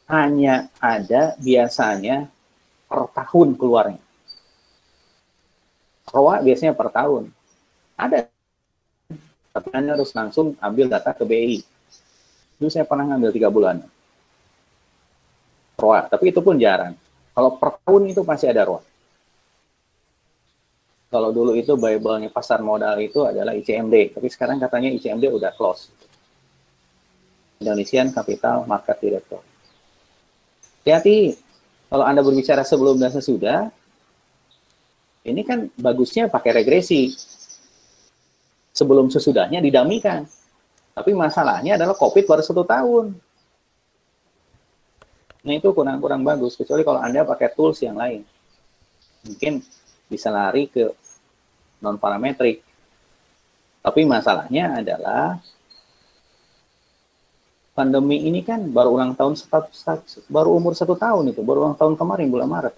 hanya ada biasanya per tahun keluarnya. ROA biasanya per tahun. Ada. Tapi Anda harus langsung ambil data ke BI. Dulu saya pernah ngambil 3 bulan. ROA, tapi itu pun jarang. Kalau per tahun itu pasti ada ROA. Kalau dulu itu Bible-nya pasar modal itu adalah ICMD, tapi sekarang katanya ICMD udah close. Indonesian Capital Market Director. Hati-hati, kalau Anda berbicara sebelum dan sesudah, ini kan bagusnya pakai regresi. Sebelum sesudahnya didamikan. Tapi masalahnya adalah COVID baru 1 tahun. Nah, itu kurang bagus, kecuali kalau Anda pakai tools yang lain. Mungkin bisa lari ke non-parametrik. Tapi masalahnya adalah pandemi ini kan baru ulang tahun, baru umur 1 tahun itu, baru ulang tahun kemarin bulan Maret.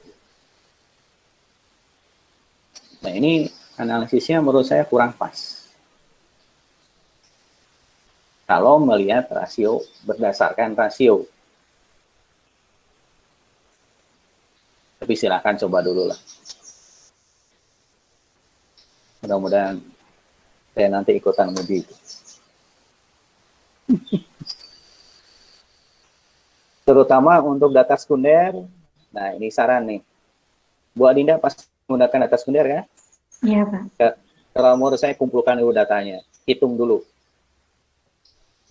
Nah, ini analisisnya menurut saya kurang pas. Kalau melihat rasio, berdasarkan rasio. Tapi silakan coba dulu lah. Mudah-mudahan saya nanti ikutan uji itu. Terutama untuk data sekunder. Nah, ini saran nih. Bu Adinda pasti menggunakan data sekunder ya? Iya, Pak. Kalau menurut saya kumpulkan dulu datanya. Hitung dulu.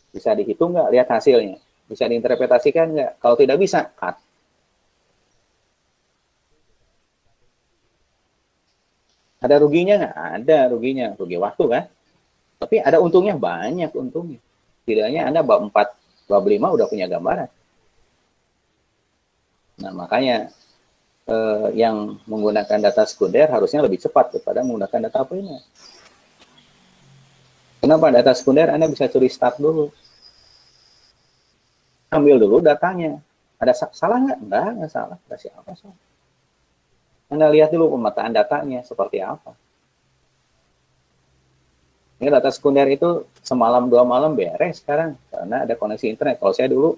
Bisa dihitung nggak? Lihat hasilnya. Bisa diinterpretasikan nggak? Kalau tidak bisa, cut. Ada ruginya nggak? Ada ruginya. Rugi waktu kan? Tapi ada untungnya, banyak untungnya. Tidaknya Anda bab 4, bab 5 udah punya gambaran. Nah, makanya yang menggunakan data sekunder harusnya lebih cepat daripada menggunakan data primer. Kenapa data sekunder Anda bisa curi start dulu? Ambil dulu datanya. Ada salah nggak? Nggak salah. Ada siapa salah? Anda lihat dulu pemetaan datanya seperti apa. Ini data sekunder itu semalam 2 malam beres sekarang karena ada koneksi internet. Kalau saya dulu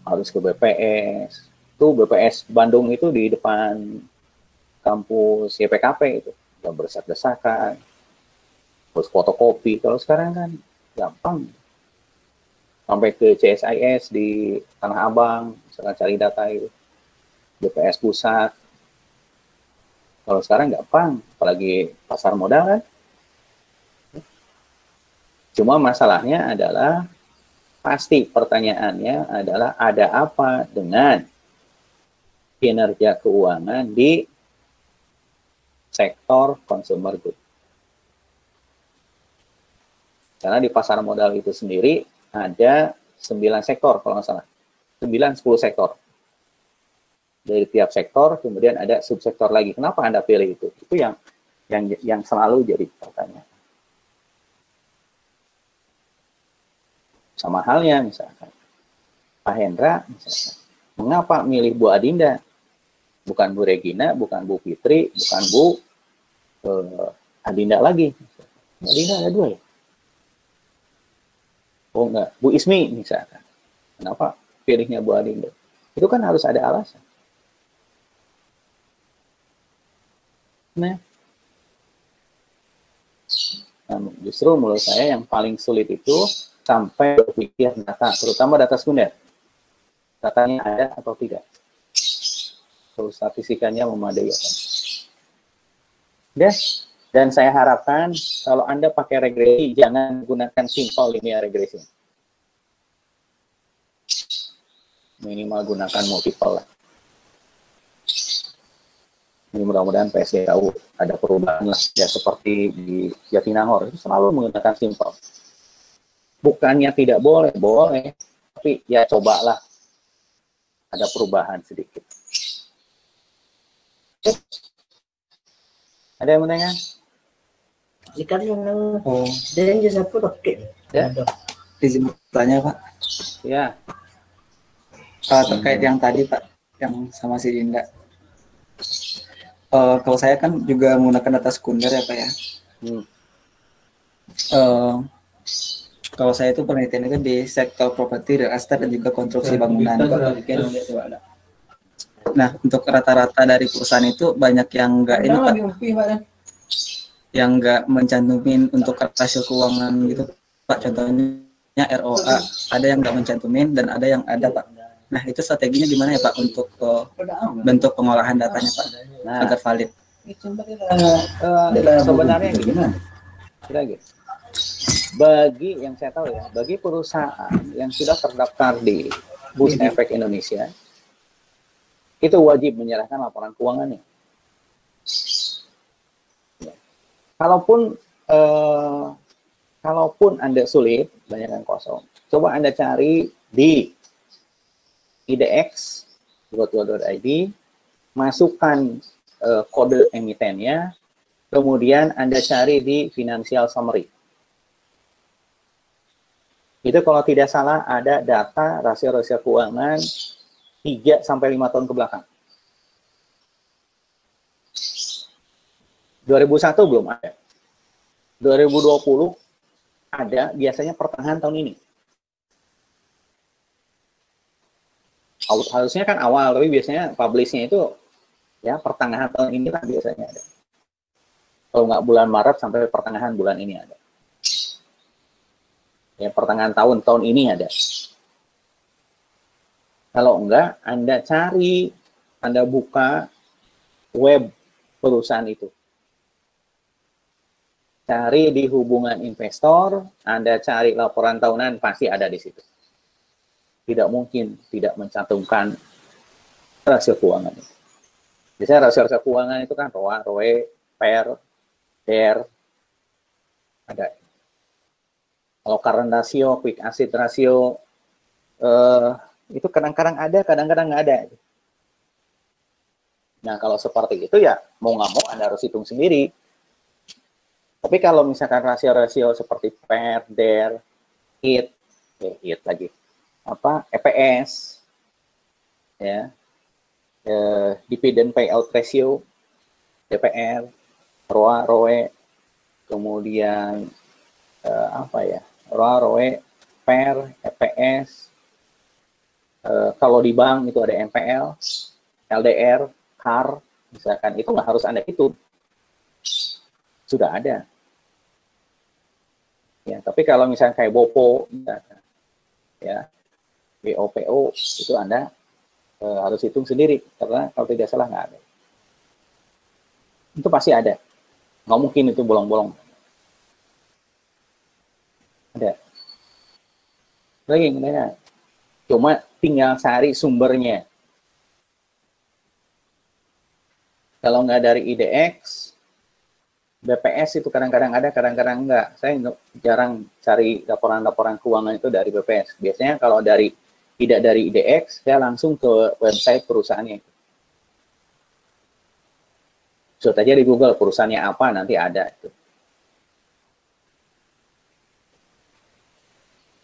harus ke BPS. Tuh BPS Bandung itu di depan kampus YPKP itu. Udah berdesak-desakan. Terus fotokopi. Kalau sekarang kan gampang. Sampai ke CSIS di Tanah Abang, misalnya cari data itu. BPS pusat. Kalau sekarang gampang, apalagi pasar modal kan. Cuma masalahnya adalah, pasti pertanyaannya adalah ada apa dengan kinerja keuangan di sektor consumer good. Karena di pasar modal itu sendiri ada 9 sektor kalau nggak salah. 9-10 sektor. Dari tiap sektor, kemudian ada subsektor lagi. Kenapa Anda pilih itu? Itu yang selalu jadi pertanyaan. Sama halnya misalkan, Pak Hendra, misalkan, mengapa milih Bu Adinda? Bukan Bu Regina, bukan Bu Fitri, bukan Bu Adinda lagi. Bu Adinda ada 2 ya? Oh enggak, Bu Ismi misalkan. Kenapa pilihnya Bu Adinda? Itu kan harus ada alasan. Nah, justru menurut saya yang paling sulit itu sampai berpikir data, terutama data sekunder. Datanya ada atau tidak. Terus statistikannya memadai apa. Yes. Dan saya harapkan kalau Anda pakai regresi, jangan gunakan simple linear regresi. Minimal gunakan multiple lah. Ini mudah-mudahan PSDKU ada perubahan lah. Ya seperti di Jatinangor, itu selalu menggunakan simple. Bukannya tidak boleh, boleh. Tapi ya cobalah. Ada perubahan sedikit. Ada yang mau tanya? Jika yang dan jasa pakai Ya. Izin bertanya Pak. Ya. Terkait yang tadi Pak, yang sama si Dinda. Kalau saya kan juga menggunakan data sekunder ya Pak ya. Kalau saya itu penelitian itu di sektor properti, real estate, dan juga konstruksi bangunan. Nah, untuk rata-rata dari perusahaan itu banyak yang enggak ini Pak, yang enggak mencantumin untuk rasio keuangan gitu Pak. Contohnya ROA, ada yang enggak mencantumin dan ada yang ada Pak. Nah, itu strateginya gimana ya Pak untuk bentuk pengolahan datanya Pak, agar valid? Sebenarnya gimana? Bagi yang saya tahu ya, bagi perusahaan yang sudah terdaftar di Bursa Efek Indonesia, itu wajib menyerahkan laporan keuangannya. Ya. Kalaupun Anda sulit, banyak yang kosong, coba Anda cari di idx.go.id, masukkan kode emitennya, kemudian Anda cari di financial summary. Itu kalau tidak salah ada data rasio-rasio keuangan 3-5 tahun ke belakang. 2001 belum ada. 2020 ada, biasanya pertengahan tahun ini. Harusnya kan awal, tapi biasanya publish-nya itu ya pertengahan tahun ini lah biasanya ada. Kalau nggak bulan Maret sampai pertengahan bulan ini ada. Ya, pertengahan tahun ini ada. Kalau enggak, Anda cari, Anda buka web perusahaan itu. Cari di hubungan investor, Anda cari laporan tahunan, pasti ada di situ. Tidak mungkin tidak mencantumkan rasio keuangan itu. Biasanya rasio keuangan itu kan ROA, ROE, PER, DER, ada. Kalau current ratio, quick asset ratio, itu kadang-kadang ada, kadang-kadang nggak ada. Nah, kalau seperti itu ya, mau nggak mau Anda harus hitung sendiri. Tapi kalau misalkan rasio-rasio seperti PER, DER, IT lagi, EPS, ya, dividend payout ratio, DPR, ROA, ROE, kemudian ROA, ROE, PER, EPS, kalau di bank itu ada NPL, LDR, CAR, misalkan itu nggak harus Anda hitung, sudah ada. Ya, tapi kalau misalnya kayak BOPO, misalkan, ya, BOPO itu Anda harus hitung sendiri, karena kalau tidak salah nggak ada. Itu pasti ada, nggak mungkin itu bolong-bolong. Ada. Lagi nggak? Cuma tinggal cari sumbernya. Kalau nggak dari IDX, BPS itu kadang-kadang ada, kadang-kadang enggak. Saya jarang cari laporan-laporan keuangan itu dari BPS. Biasanya kalau tidak dari IDX, saya langsung ke website perusahaannya. Search aja di Google perusahaannya apa, nanti ada itu.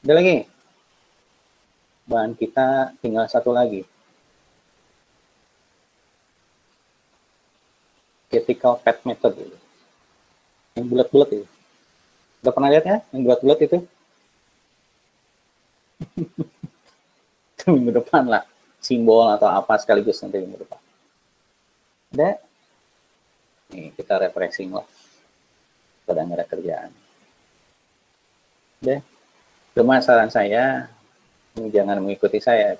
Ada lagi? Bahan kita tinggal satu lagi. Critical path method itu. Yang bulat-bulat itu. Udah pernah lihat ya? Yang bulat-bulat itu? Itu minggu depan lah. Simbol atau apa sekaligus nanti minggu depan. Ada? Nih, kita refreshing lah. Sedang ada kerjaan. Udah. Cuma saran saya, ini jangan mengikuti saya.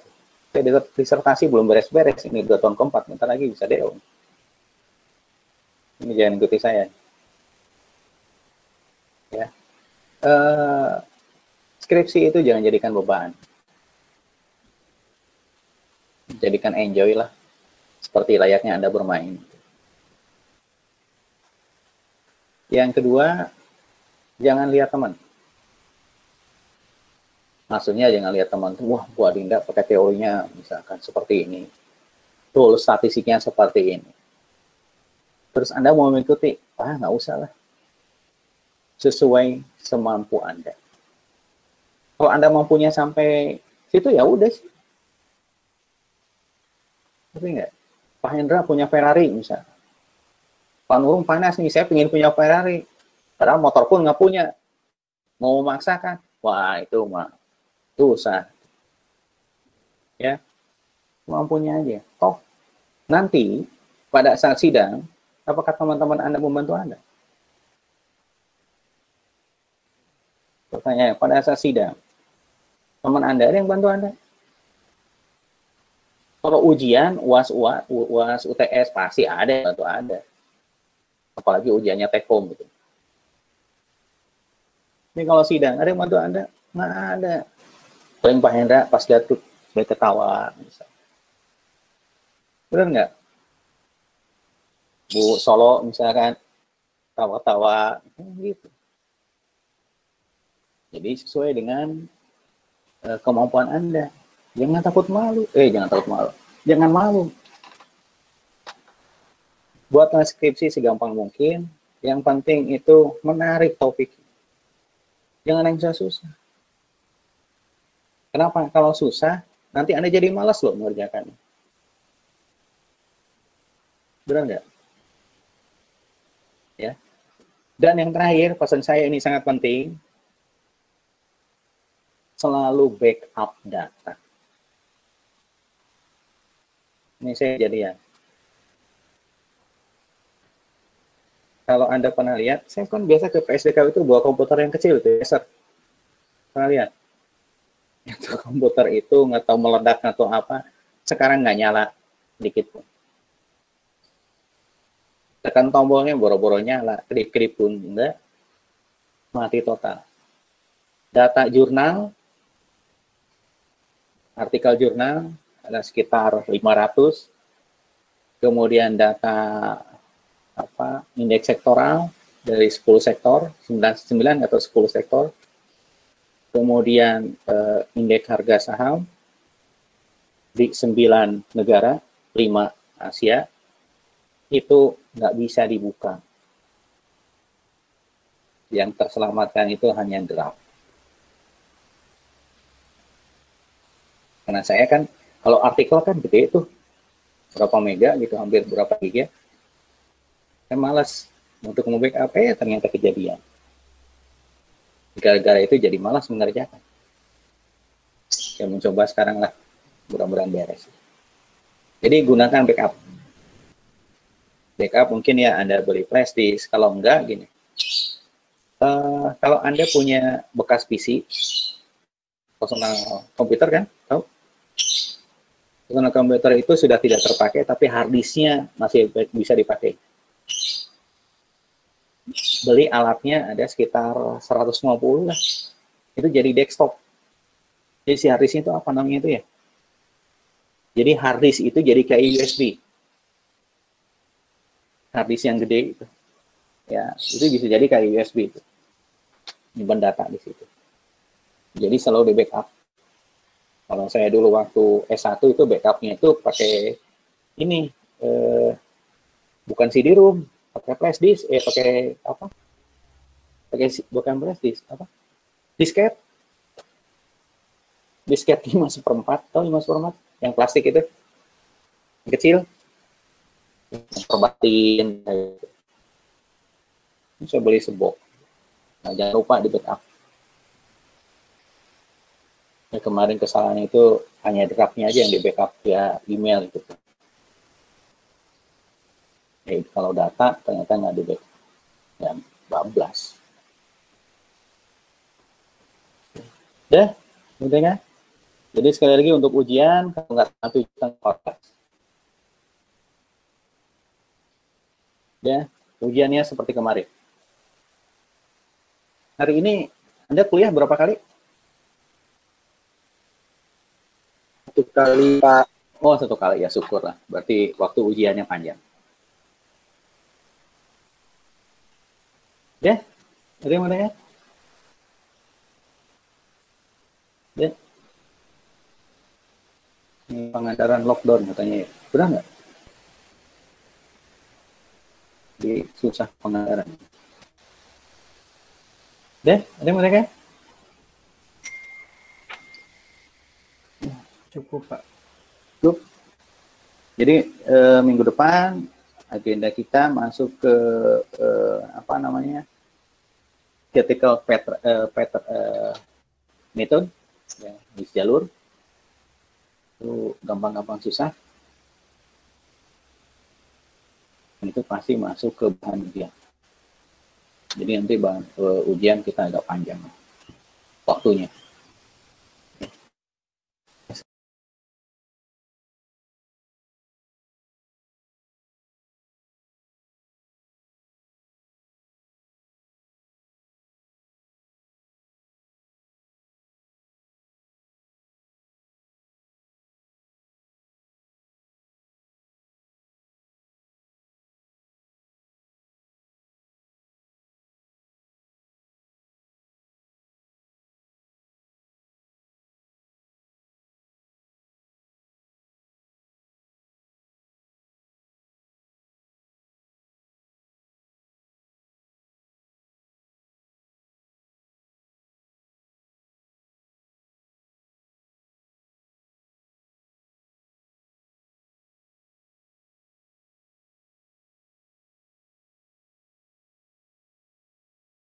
Saya disertasi belum beres-beres. Ini 2 tahun keempat. Bentar lagi bisa DO. Ini jangan ikuti saya. Ya. Skripsi itu jangan jadikan beban. Jadikan enjoy lah. Seperti layaknya Anda bermain. Yang kedua, jangan lihat teman. Maksudnya jangan lihat teman, wah Bu Adinda pakai teorinya misalkan seperti ini. Tool statistiknya seperti ini. Terus Anda mau mengikuti, nggak usah lah. Sesuai semampu Anda. Kalau Anda mampunya sampai situ ya udah sih. Tapi enggak. Pak Hendra punya Ferrari misalnya. Pak Nurung panas nih, saya pengen punya Ferrari. Padahal motor pun nggak punya. Mau memaksakan, wah itu mah susah. Ya, mampunya aja. Toh, nanti pada saat sidang, apakah teman-teman Anda membantu Anda? Pertanyaan, pada saat sidang, teman Anda ada yang bantu Anda? Kalau ujian, UAS, UTS, pasti ada yang bantu Anda. Apalagi ujiannya take home gitu. Ini kalau sidang, ada yang bantu Anda? Nggak ada. Paling Pak Hendra pas lihat tuh, dia ketawa. Misalnya. Benar nggak? Bu Solo misalkan, tawa-tawa, gitu. Jadi sesuai dengan kemampuan Anda. Jangan takut malu. Jangan takut malu. Jangan malu. Buatlah skripsi segampang mungkin. Yang penting itu menarik topik. Jangan yang susah-susah. Kenapa? Kalau susah, nanti Anda jadi malas loh mengerjakannya. Benar nggak? Dan yang terakhir, pesan saya ini sangat penting, selalu backup data. Ini saya jadian. Kalau Anda pernah lihat, saya kan biasa ke PSDK itu bawa komputer yang kecil, itu Acer. Pernah lihat? Itu komputer itu nggak tahu meledak atau apa, sekarang nggak nyala dikit pun. Tekan tombolnya boro-boro nyala, kedip-kedip pun enggak, mati total. Data jurnal, artikel jurnal ada sekitar 500, kemudian data indeks sektoral dari 10 sektor, 9 atau 10 sektor, kemudian indeks harga saham di 9 negara, 5 Asia, itu nggak bisa dibuka. Yang terselamatkan itu hanya draft. Karena saya kan, kalau artikel kan gede itu, berapa mega gitu, hampir berapa giga. Saya malas untuk nge-backup, ternyata kejadian. Gara-gara itu jadi malas mengerjakan. Saya mencoba sekarang lah, mudah-mudahan beres. Jadi gunakan backup. Backup mungkin ya Anda beli flash disk, kalau enggak gini. Kalau Anda punya bekas PC, personal komputer kan, tahu? Personal komputer itu sudah tidak terpakai, tapi hard disknya masih bisa dipakai. Beli alatnya ada sekitar 150 lah. Itu jadi desktop. Jadi si hard disk itu apa namanya itu ya? Jadi hard disk itu jadi kayak USB. Hard disk yang gede itu. Ya, itu bisa jadi kayak USB itu. Nyimpan data di situ. Jadi selalu di backup. Kalau saya dulu waktu S1 itu backupnya itu pakai ini, bukan CD-ROM, pakai flash disk, pakai apa? Bukan flash disk, apa? Disket. Disket 5/4, tahu 5/4? Yang plastik itu, yang kecil, perbatin. Ini saya beli sebok. Nah, jangan lupa di backup. Ya, kemarin kesalahan itu hanya draftnya aja yang di backup via email gitu. Kalau data ternyata nggak di backup. Ya, bablas. Udah, intinya. Jadi sekali lagi untuk ujian, kalau nggak satu kita podcast. Ya, ujiannya seperti kemarin. Hari ini Anda kuliah berapa kali? 1 kali, Pak. Oh, 1 kali ya, syukurlah. Berarti waktu ujiannya panjang. Ya, ada yang mau tanya? Ya. Ini pengandaran lockdown katanya ya. Benar nggak? Di susah pengandaran. Ya, ada yang mau tanya? Cukup, Pak. Cukup. Jadi minggu depan agenda kita masuk ke apa namanya, critical method ya, di jalur itu gampang-gampang susah. Dan itu pasti masuk ke bahan ujian. Jadi nanti bahan ujian kita agak panjang waktunya.